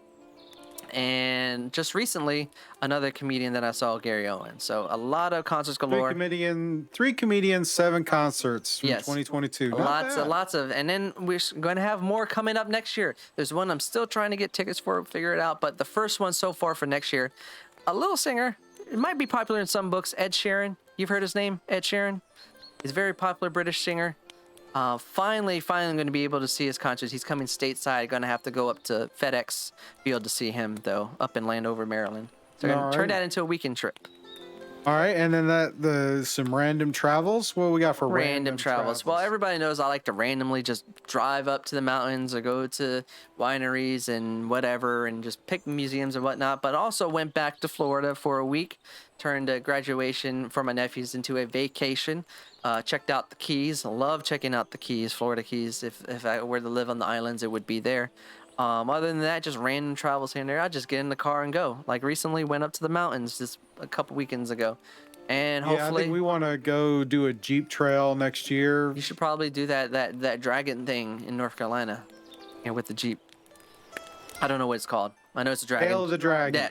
And just recently, another comedian that I saw, Gary Owen. So a lot of concerts galore. 3 comedians, 7 concerts from Yes. 2022. Lots of, and then we're going to have more coming up next year. There's one I'm still trying to get tickets for, figure it out. But the first one so far for next year, a little singer. It might be popular in some books. Ed Sheeran. You've heard his name, Ed Sheeran. He's a very popular British singer. Finally going to be able to see his concerts. He's coming stateside. Going to have to go up to FedEx Field to see him, though, up in Landover, Maryland. So we're going to turn that into a weekend trip. All right, and then some random travels. What we got for random travels? Well, everybody knows I like to randomly just drive up to the mountains or go to wineries and whatever and just pick museums and whatnot. But also went back to Florida for a week, turned a graduation for my nephews into a vacation. Checked out the Keys. Love checking out the Keys, Florida Keys. If I were to live on the islands, it would be there. Other than that, just random travels here and there. I just get in the car and go. Like recently, went up to the mountains just a couple weekends ago, and hopefully, I think we want to go do a Jeep trail next year. You should probably do that dragon thing in North Carolina, with the Jeep. I don't know what it's called. I know it's a dragon. Tail of the Dragon. Yeah,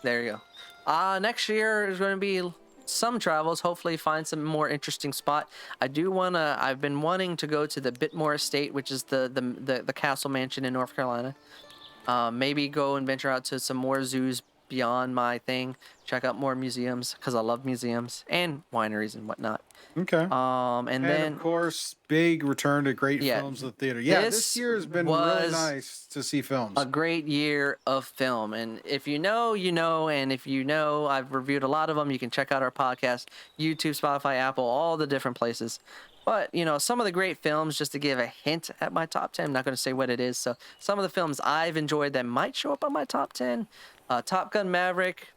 there you go. Next year is going to be some travels. Hopefully find some more interesting spot. I've been wanting to go to the Bitmore Estate, which is the castle mansion in North Carolina. Maybe go and venture out to some more zoos beyond my thing. Check out more museums, because I love museums and wineries and whatnot. Okay. And then of course, big return to great films at the theater. Yeah, this year has been really nice to see films. A great year of film. And if you know, you know. And if you know, I've reviewed a lot of them. You can check out our podcast, YouTube, Spotify, Apple, all the different places. But, some of the great films, just to give a hint at my top 10, I'm not going to say what it is. So some of the films I've enjoyed that might show up on my top 10, Top Gun Maverick,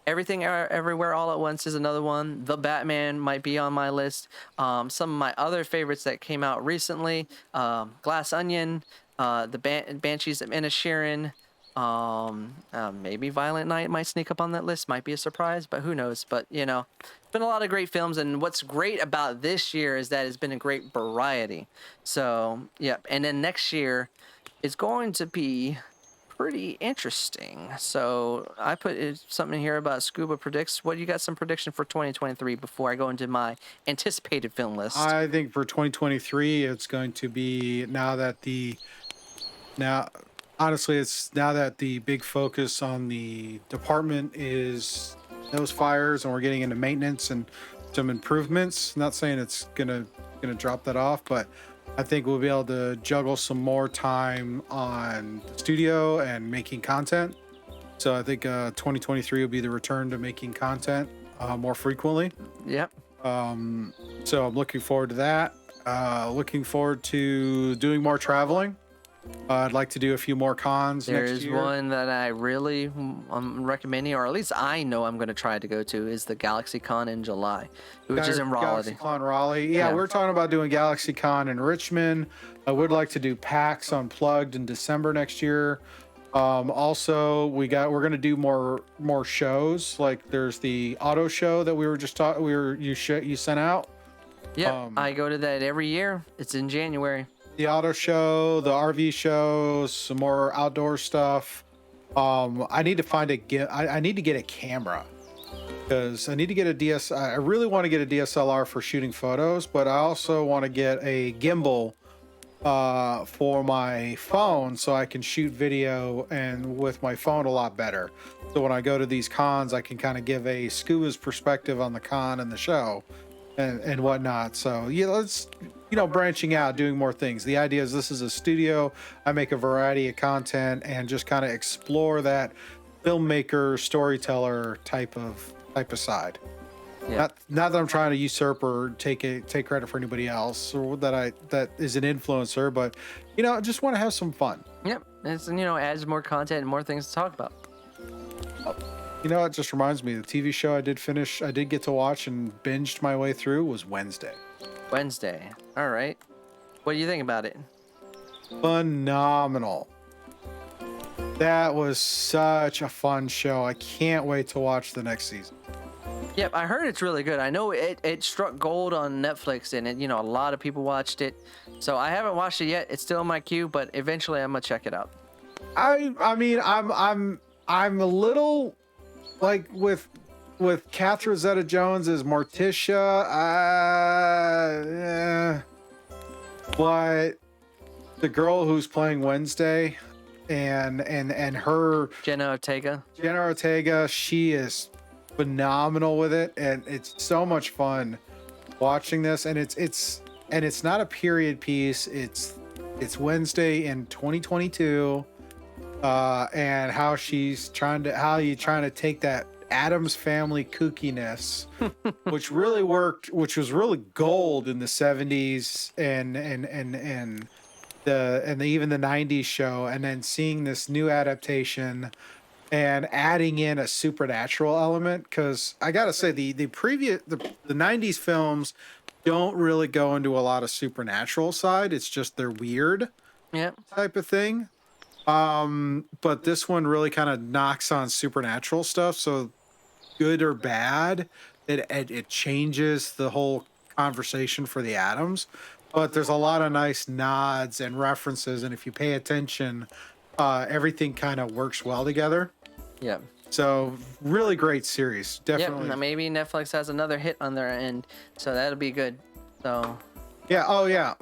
Everything Everywhere All at Once is another one. The Batman might be on my list. Some of my other favorites that came out recently, Glass Onion, the Banshees of Inisherin, maybe Violent Night might sneak up on that list. Might be a surprise, but who knows? But, it's been a lot of great films. And what's great about this year is that it's been a great variety. So, yeah. And then next year is going to be pretty interesting. So I put something here about Scuba predicts. What, you got some prediction for 2023 before I go into my anticipated film list? I think for 2023, it's going to be honestly, it's now that the big focus on the department is those fires, and we're getting into maintenance and some improvements. Not saying it's gonna drop that off, but I think we'll be able to juggle some more time on the studio and making content. So I think 2023 will be the return to making content more frequently. Yep. So I'm looking forward to that. Looking forward to doing more traveling. I'd like to do a few more cons next There's year. one that I really am recommending, or at least I know I'm going to try to go to, is the GalaxyCon in July, which is in Raleigh. GalaxyCon Raleigh. Yeah, Yeah. we're talking about doing GalaxyCon in Richmond. I would like to do PAX Unplugged in December next year. Also, we're gonna do more shows. Like there's the auto show that we were just talking. You sent out. Yep, I go to that every year. It's in January. The auto show, the RV shows, some more outdoor stuff. I need to find I need to get a camera because I need to get a I really want to get a DSLR for shooting photos, but I also want to get a gimbal for my phone so I can shoot video and with my phone a lot better. So when I go to these cons, I can kind of give a scuba's perspective on the con and the show and whatnot. So yeah, let's branching out, doing more things. The idea is this is a studio. I make a variety of content and just kind of explore that filmmaker, storyteller type of side. Yeah. Not that I'm trying to usurp or take credit for anybody else or that is an influencer, but I just want to have some fun. Yep. It's adds more content and more things to talk about. It just reminds me, the TV show I did get to watch and binged my way through was Wednesday. Wednesday. All right. What do you think about it? Phenomenal. That was such a fun show. I can't wait to watch the next season. Yep, I heard it's really good. I know it struck gold on Netflix, and a lot of people watched it. So I haven't watched it yet. It's still in my queue, but eventually I'm gonna check it out. I mean, I'm a little like with Catherine Zeta-Jones as Morticia. But the girl who's playing Wednesday and her Jenna Ortega, she is phenomenal with it, and it's so much fun watching this. And it's not a period piece. It's Wednesday in 2022, and how you're trying to take that Addams Family kookiness, which really worked, which was really gold in the 70s and even the 90s show, and then seeing this new adaptation and adding in a supernatural element. Because I gotta say, the 90s films don't really go into a lot of supernatural side. It's just they're weird, type of thing. But this one really kind of knocks on supernatural stuff. So good or bad, it changes the whole conversation for the Addams. But there's a lot of nice nods and references, and if you pay attention, everything kind of works well together. Yeah. So really great series, definitely. Yeah, maybe Netflix has another hit on their end, so that'll be good. So. Yeah. Oh yeah.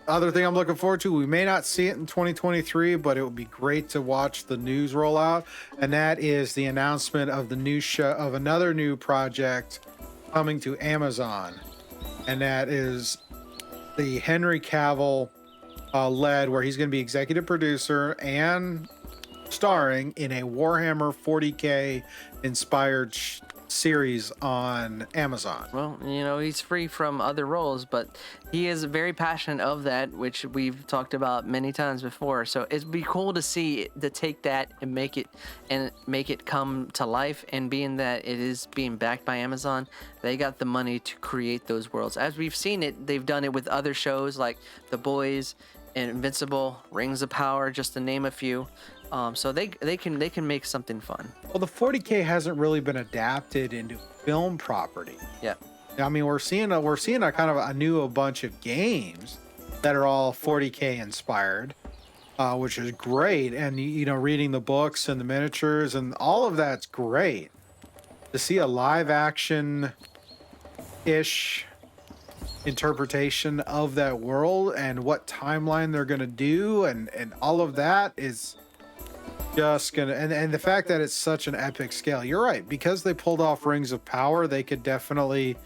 Other thing I'm looking forward to, we may not see it in 2023, but it would be great to watch the news roll out, and that is the announcement of the new show of another new project coming to Amazon, and that is the Henry Cavil led, where he's going to be executive producer and starring in a Warhammer 40K inspired series on Amazon. Well, he's free from other roles, but he is very passionate of that, which we've talked about many times before. So it'd be cool to see to take that and make it come to life. And being that it is being backed by Amazon, they got the money to create those worlds. As we've seen it, they've done it with other shows like The Boys, Invincible, Rings of Power, just to name a few. So they can make something fun. Well, the 40K hasn't really been adapted into film property. Yeah. I mean, we're seeing a kind of a bunch of games that are all 40K inspired, which is great. And reading the books and the miniatures and all of that's great. To see a live action ish interpretation of that world and what timeline they're gonna do and all of that is just gonna, and the fact that it's such an epic scale. You're right, because they pulled off Rings of Power, they could definitely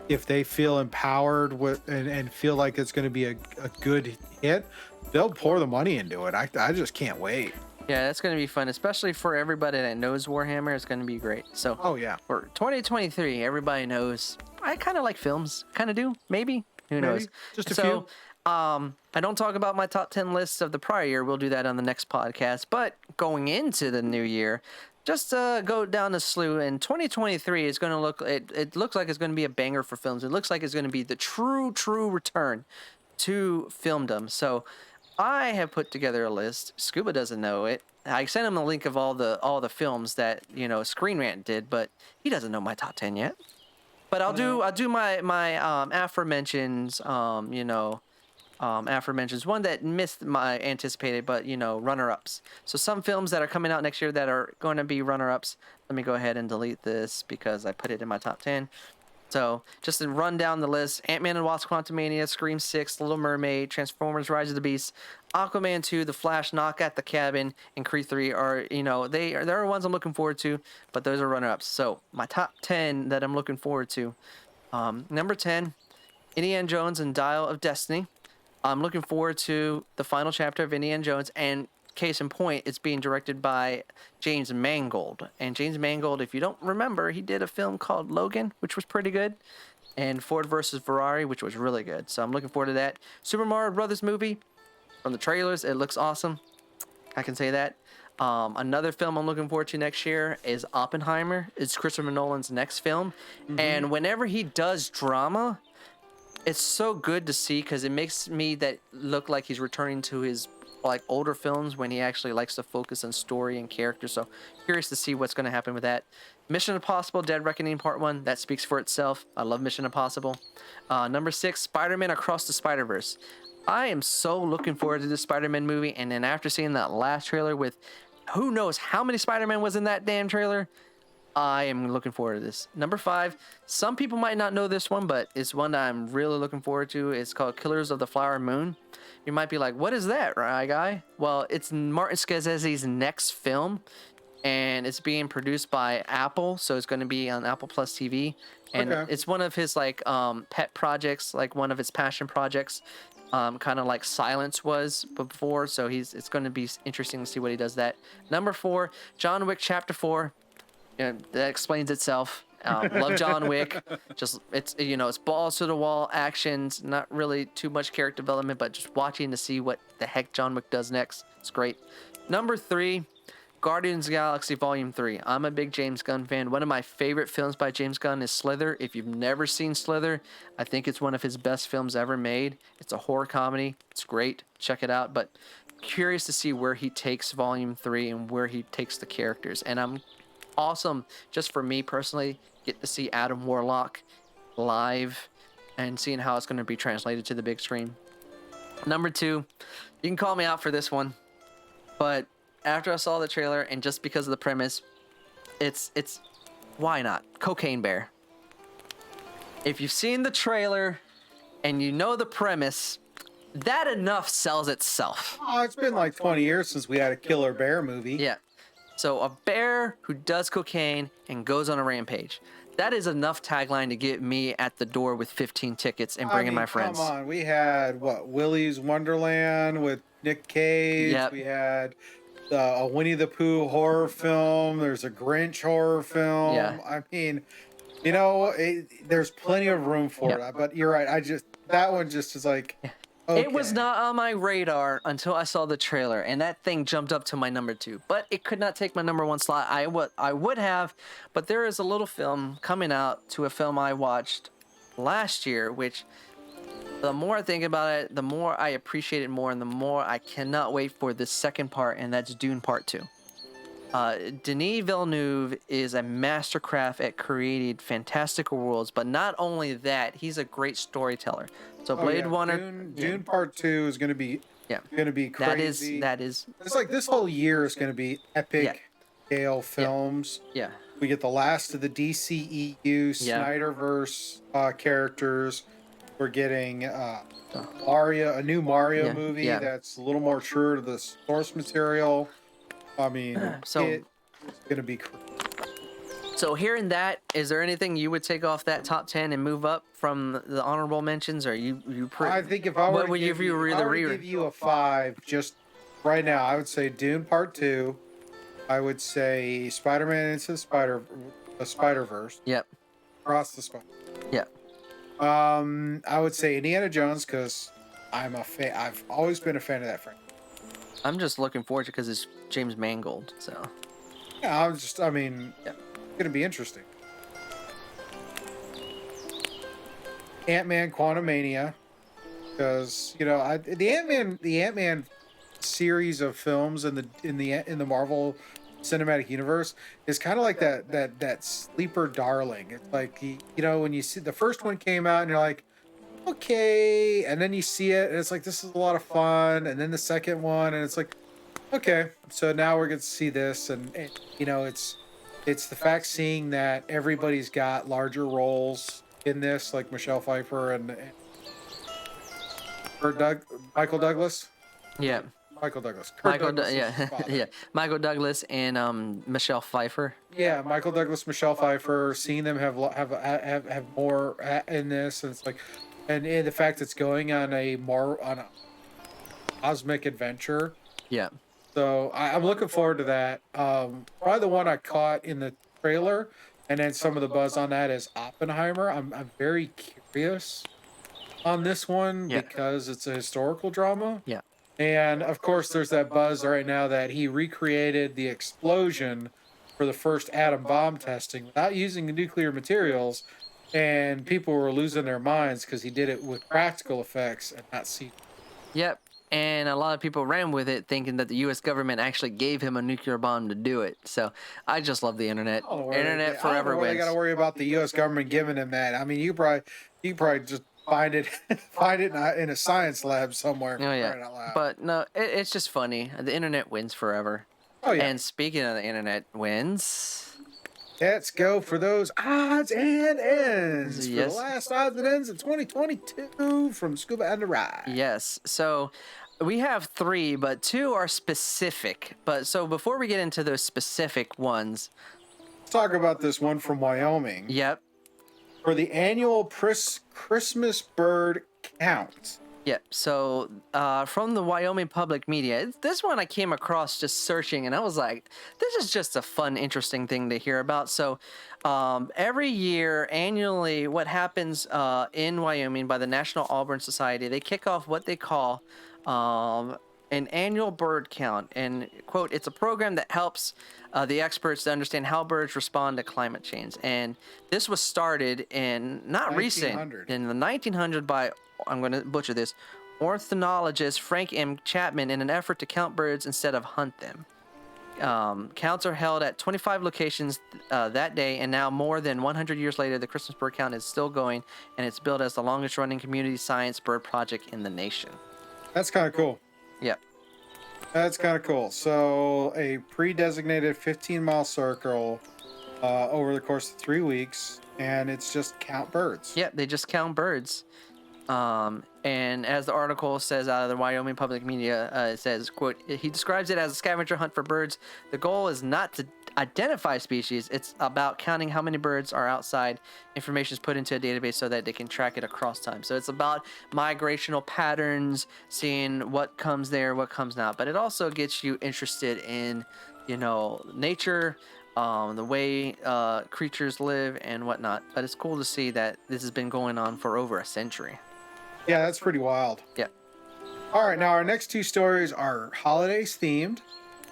if they feel empowered with and feel like it's going to be a good hit, they'll pour the money into it. I just can't wait. Yeah, that's going to be fun, especially for everybody that knows Warhammer. It's going to be great. So, Oh yeah, for 2023, everybody knows I kind of like films. Kind of do, maybe. Who knows? Maybe. Just a so, few. I don't talk about my top 10 lists of the prior year. We'll do that on the next podcast. But going into the new year, just go down the slew. And 2023 is going to look. It looks like it's going to be a banger for films. It looks like it's going to be the true return to filmdom. So, I have put together a list. Scuba doesn't know it. I sent him a link of all the films that Screen Rant did, but he doesn't know my top 10 yet. But I'll do my aforementions aforementions, one that missed my anticipated, but runner-ups. So some films that are coming out next year that are going to be runner-ups. Let me go ahead and delete this because I put it in my top 10. So just to run down the list: Ant-Man and Wasp: Quantumania, Scream 6, Little Mermaid, Transformers: Rise of the Beast, Aquaman 2, The Flash, Knock at the Cabin, and Creed 3 are they're ones I'm looking forward to, but those are runner-ups. So my top 10 that I'm looking forward to: number 10, Indiana Jones and Dial of Destiny. I'm looking forward to the final chapter of Indiana Jones, and case in point, it's being directed by James Mangold. And James Mangold, if you don't remember, he did a film called Logan, which was pretty good, and Ford versus Ferrari, which was really good. So I'm looking forward to that. Super Mario Brothers movie, from the trailers, it looks awesome. I can say that. Another film I'm looking forward to next year is Oppenheimer. It's Christopher Nolan's next film. Mm-hmm. And whenever he does drama, it's so good to see because it makes me that look like he's returning to his older films when he actually likes to focus on story and character. So curious to see what's going to happen with that. Mission Impossible: Dead Reckoning Part 1, that speaks for itself. I love Mission Impossible. Number 6, Spider-Man Across the Spider-Verse. I am so looking forward to this Spider-Man movie, and then after seeing that last trailer with who knows how many Spider-Man was in that damn trailer, I am looking forward to this. Number 5, some people might not know this one, but it's one that I'm really looking forward to. It's called Killers of the Flower Moon. You might be like, what is that, right, guy? Well, it's Martin Scorsese's next film, and it's being produced by Apple, so it's going to be on Apple Plus TV. And it's one of his pet projects, like one of his passion projects, kind of like Silence was before. So it's going to be interesting to see what he does that. Number 4, John Wick Chapter 4. That explains itself. Love John Wick. Just it's balls to the wall actions, not really too much character development, but just watching to see what the heck John Wick does next. It's great. Number 3, Guardians of the Galaxy Volume 3. I'm a big James Gunn fan. One of my favorite films by James Gunn is Slither. If you've never seen Slither, I think it's one of his best films ever made. It's a horror comedy. It's great. Check it out. But curious to see where he takes Volume 3 and where he takes the characters. And I'm awesome, just for me personally, get to see Adam Warlock live and seeing how it's going to be translated to the big screen. Number 2, you can call me out for this one, but after I saw the trailer and just because of the premise, it's why not? Cocaine Bear. If you've seen the trailer and you know the premise, that enough sells itself. Oh, it's been like 20 years since we had a Killer Bear movie. Yeah. So a bear who does cocaine and goes on a rampage. That is enough tagline to get me at the door with 15 tickets and bringing my friends. Come on. We had, Willy's Wonderland with Nick Cage. Yep. We had a Winnie the Pooh horror film. There's a Grinch horror film. Yeah. I mean, there's plenty of room for it. But you're right. That one just is like... Okay. It was not on my radar until I saw the trailer, and that thing jumped up to my number 2. But it could not take my number 1 slot. I would have, but there is a little film coming out to a film I watched last year, which the more I think about it, the more I appreciate it more, and the more I cannot wait for the second part, and that's Dune Part 2. Denis Villeneuve is a mastercraft at creating fantastical worlds, but not only that, he's a great storyteller. So Blade Runner, Dune Part 2 is going to be crazy. That is. It's like this whole year is going to be epic scale films. Yeah. We get the last of the DCEU Snyderverse characters. We're getting a new Mario movie that's a little more true to the source material. I mean, it's going to be crazy. So hearing that, is there anything you would take off that top 10 and move up from the honorable mentions? Or I think if I were what to would give you you, if I were to give you a 5, just right now, I would say Dune Part 2. I would say Spider-Man into the Spider-Verse, Yep. Across the Spider. Yep. I would say Indiana Jones because I'm a fan. I've always been a fan of that franchise. I'm just looking forward to because it's James Mangold. So Yeah, I mean, yeah. it's gonna be interesting. Ant-Man Quantumania, because the Ant-Man series of films in the Marvel Cinematic Universe is kind of like that sleeper darling. It's like when you see the first one came out and you're like, okay, and then you see it and it's like this is a lot of fun, and then the second one and it's like, okay, so now we're going to see this, and it's the fact seeing that everybody's got larger roles in this, like Michelle Pfeiffer and Michael Douglas. Yeah. Michael Douglas. Yeah. Michael Douglas and Michelle Pfeiffer. Yeah, Michael Douglas, Michelle Pfeiffer. Seeing them have more in this, and it's like, and the fact it's going on a cosmic adventure. Yeah. So I'm looking forward to that. Probably the one I caught in the trailer, and then some of the buzz on that is Oppenheimer. I'm very curious on this one because it's a historical drama. Yeah. And of course, there's that buzz right now that he recreated the explosion for the first atom bomb testing without using the nuclear materials, and people were losing their minds because he did it with practical effects and not CGI. Yep. And a lot of people ran with it thinking that the U.S. government actually gave him a nuclear bomb to do it. So I just love the internet. Internet forever wins. They got to worry about the U.S. government giving him that. I mean, you probably just find it in a science lab somewhere. Oh yeah. But no, it's just funny. The internet wins forever. Oh yeah. And speaking of the internet wins, let's go for those odds and ends. Yes. For the last odds and ends of 2022 from Scuba and The Ry. Yes. So we have 3, but 2 are specific. But so before we get into those specific ones, let's talk about this one from Wyoming. Yep. For the annual Christmas bird count. Yep. So from the Wyoming Public Media, this one I came across just searching, and I was like, this is just a fun, interesting thing to hear about. So every year, annually, what happens in Wyoming by the National Auburn Society, they kick off what they call an annual bird count. And, quote, it's a program that helps the experts to understand how birds respond to climate change. And this was started in, not recent, in the 1900s by, I'm going to butcher this, ornithologist Frank M. Chapman in an effort to count birds instead of hunt them. Counts are held at 25 locations that day, and now more than 100 years later, the Christmas bird count is still going, and it's billed as the longest running community science bird project in the nation. That's kind of cool. Yep. That's kind of cool. So a pre-designated 15-mile circle over the course of 3 weeks, and it's just count birds. Yep, they just count birds. And as the article says out of the Wyoming Public Media, it says, quote, he describes it as a scavenger hunt for birds. The goal is not to identify species. It's about counting how many birds are outside. Information is put into a database so that they can track it across time. So it's about migrational patterns, seeing what comes there, what comes not. But it also gets you interested in, nature, the way creatures live and whatnot. But it's cool to see that this has been going on for over a century. Yeah, that's pretty wild. Yeah. All right, now our next 2 stories are holidays themed.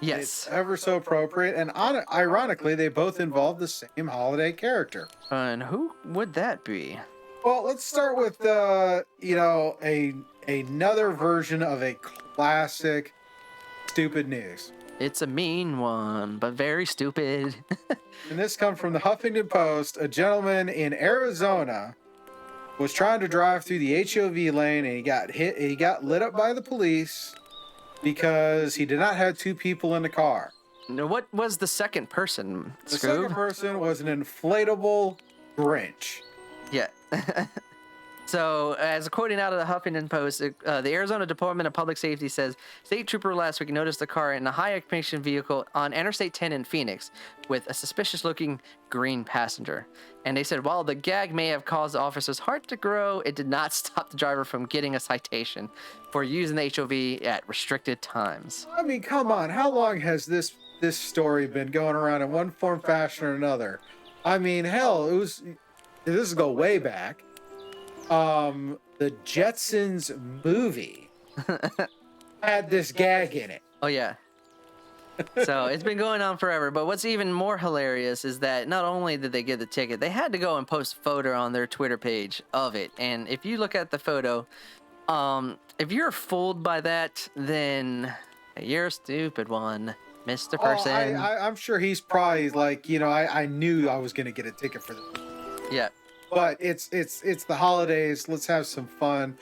Yes. It's ever so appropriate, and ironically, they both involve the same holiday character. And who would that be? Well, let's start with another version of a classic stupid news. It's a mean one, but very stupid. And this comes from the Huffington Post. A gentleman in Arizona was trying to drive through the HOV lane, and he got lit up by the police because he did not have 2 people in the car. Now, what was the second person, The Scoob? second person was an inflatable Grinch. Yeah. So, as quoting out of the Huffington Post, the Arizona Department of Public Safety says state trooper last week noticed a car in a high occupation vehicle on Interstate 10 in Phoenix with a suspicious-looking green passenger. And they said while the gag may have caused the officer's heart to grow, it did not stop the driver from getting a citation for using the HOV at restricted times. I mean, come on. How long has this story been going around in one form, fashion, or another? I mean, hell, this go way back. The Jetsons movie had this gag in it. Oh, yeah. So it's been going on forever. But what's even more hilarious is that not only did they get the ticket, they had to go and post a photo on their Twitter page of it. And if you look at the photo, if you're fooled by that, then you're a stupid one, Mr. Person. I'm sure he's probably like, I knew I was going to get a ticket for this. Yeah. But it's the holidays. Let's have some fun.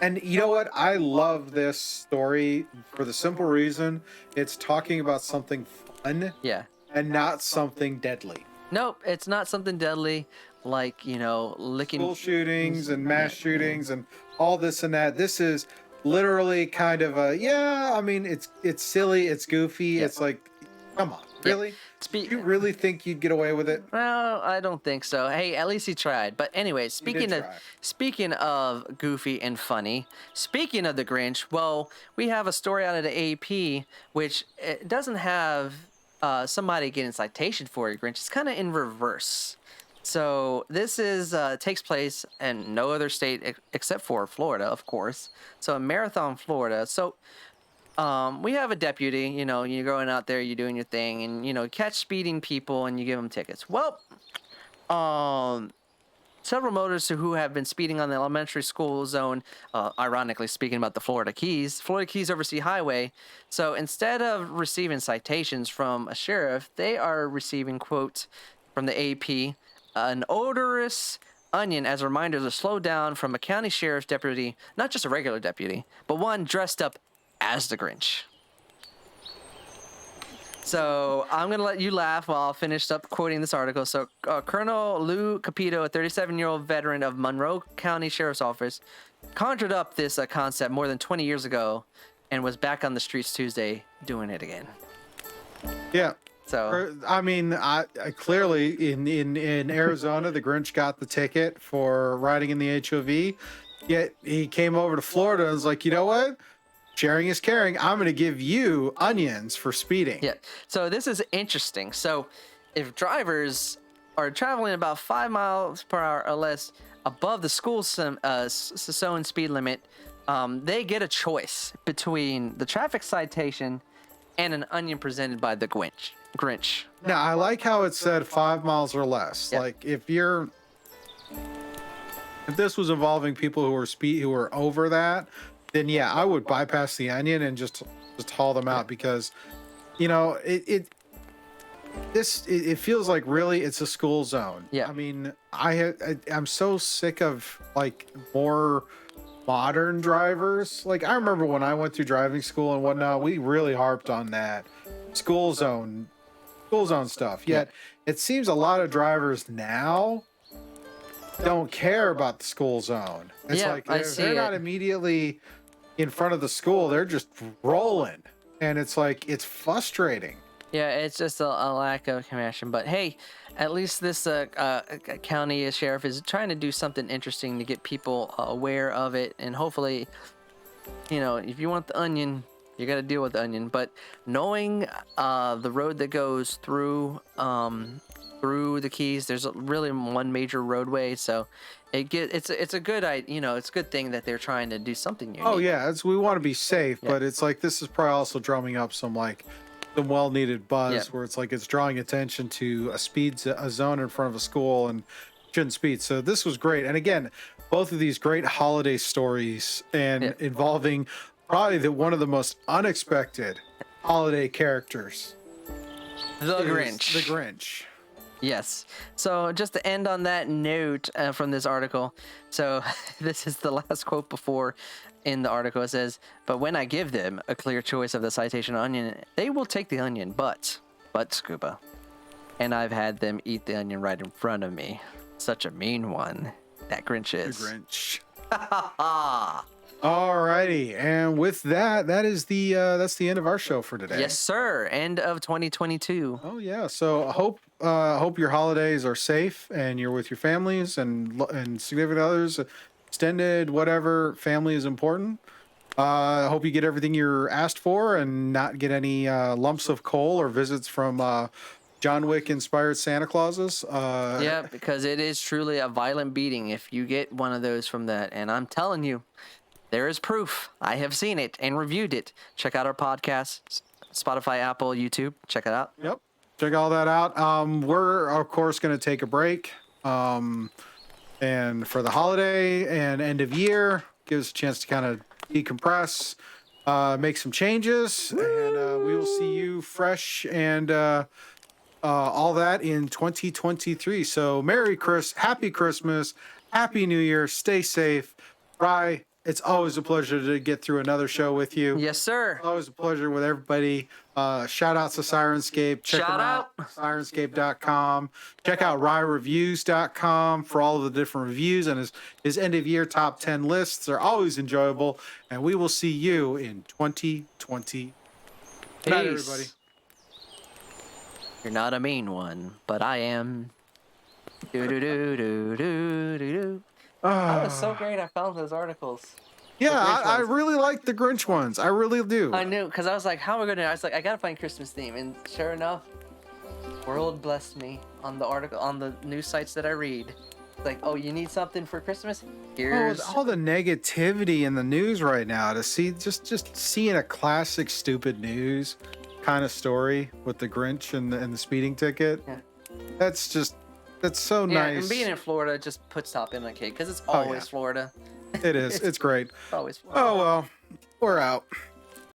And you know what? I love this story for the simple reason it's talking about something fun. Yeah. And not something deadly. Nope, it's not something deadly like, licking School shootings and mass shootings and all this and that. This is literally kind of it's silly, it's goofy. Yeah. It's like, come on, really? Yeah. You really think you'd get away with it? Well, I don't think so. Hey, at least he tried. But anyway, speaking of goofy and funny, speaking of the Grinch, well, we have a story out of the AP which it doesn't have somebody getting citation for it, Grinch. It's kind of in reverse. So this takes place in no other state except for Florida, of course. So in Marathon, Florida. So we have a deputy, you're going out there, you're doing your thing, and, catch speeding people and you give them tickets. Well, several motorists who have been speeding on the elementary school zone, ironically speaking about the Florida Keys oversee highway. So instead of receiving citations from a sheriff, they are receiving, quote, from the AP, an odorous onion as a reminder to slow down from a county sheriff's deputy, not just a regular deputy, but one dressed up as the Grinch. So I'm going to let you laugh while I'll finish up quoting this article. So Colonel Lou Capito, a 37-year-old veteran of Monroe County Sheriff's Office, conjured up this concept more than 20 years ago and was back on the streets Tuesday doing it again. Yeah. So I mean, I clearly in Arizona, the Grinch got the ticket for riding in the HOV. Yet he came over to Florida and was like, you know what? Sharing is caring. I'm going to give you onions for speeding. Yeah. So this is interesting. So if drivers are traveling about 5 miles per hour or less above the school zone speed limit, they get a choice between the traffic citation and an onion presented by the Grinch. Now, I like how it said 5 miles or less. Yep. Like if this was involving people who were over that, then yeah, I would bypass the onion and just haul them out because, it feels like really it's a school zone. Yeah. I mean, I'm so sick of like more modern drivers. Like I remember when I went through driving school and whatnot, we really harped on that school zone stuff. Yet it seems a lot of drivers now don't care about the school zone. It's like they're not immediately in front of the school, they're just rolling, and it's like it's frustrating. Yeah, it's just a lack of compassion. But hey, at least this county sheriff is trying to do something interesting to get people aware of it, and hopefully, if you want the onion, you got to deal with the onion. But knowing the road that goes through the Keys, there's really one major roadway, so it's a good it's a good thing that they're trying to do something unique. Oh yeah, we want to be safe, but it's like this is probably also drumming up some well-needed buzz where it's like it's drawing attention to a zone in front of a school and shouldn't speed. So this was great, and again, both of these great holiday stories and involving probably one of the most unexpected holiday characters, the Grinch. Yes. So just to end on that note from this article, so this is the last quote before in the article. It says, "But when I give them a clear choice of the citation onion, they will take the onion, but Scuba. And I've had them eat the onion right in front of me. Such a mean one. That Grinch The is. Grinch. Ha Alrighty, and with that, that's the end of our show for today. Yes, sir. End of 2022. Oh yeah. So I hope your holidays are safe and you're with your families and significant others, extended whatever family is important. I hope you get everything you're asked for and not get any lumps of coal or visits from John Wick inspired Santa Clauses. Yeah, because it is truly a violent beating if you get one of those from that. And I'm telling you, there is proof. I have seen it and reviewed it. Check out our podcast, Spotify, Apple, YouTube. Check it out. Yep. Check all that out. We're of course going to take a break. And for the holiday and end of year, gives us a chance to kind of decompress, make some changes, and we will see you fresh and all that in 2023. So Happy Christmas, Happy New Year, stay safe. Ry, it's always a pleasure to get through another show with you. Yes, sir. Always a pleasure with everybody. Shout out to Sirenscape. Check Shout them out. Sirenscape.com. Check out ryreviews.com for all of the different reviews and his end of year top 10 lists. They're always enjoyable. And we will see you in 2020. Good night, everybody. You're not a mean one, but I am. Do do do do do do do. That was so great. I found those articles. Yeah, Grinch I ones. really like the Grinch ones. I really do. I knew, because I was like, how am I gonna? I was like, I gotta find Christmas theme, and sure enough, world blessed me on the article on the news sites that I read. Like, oh, you need something for Christmas? Here's All the negativity in the news right now to see just seeing a classic stupid news kind of story with the Grinch and the speeding ticket. Yeah. That's so yeah, nice. and being in Florida just puts top in the cake because it's Oh, always yeah. Florida. It is. It's great. Always Florida. Oh well, we're out.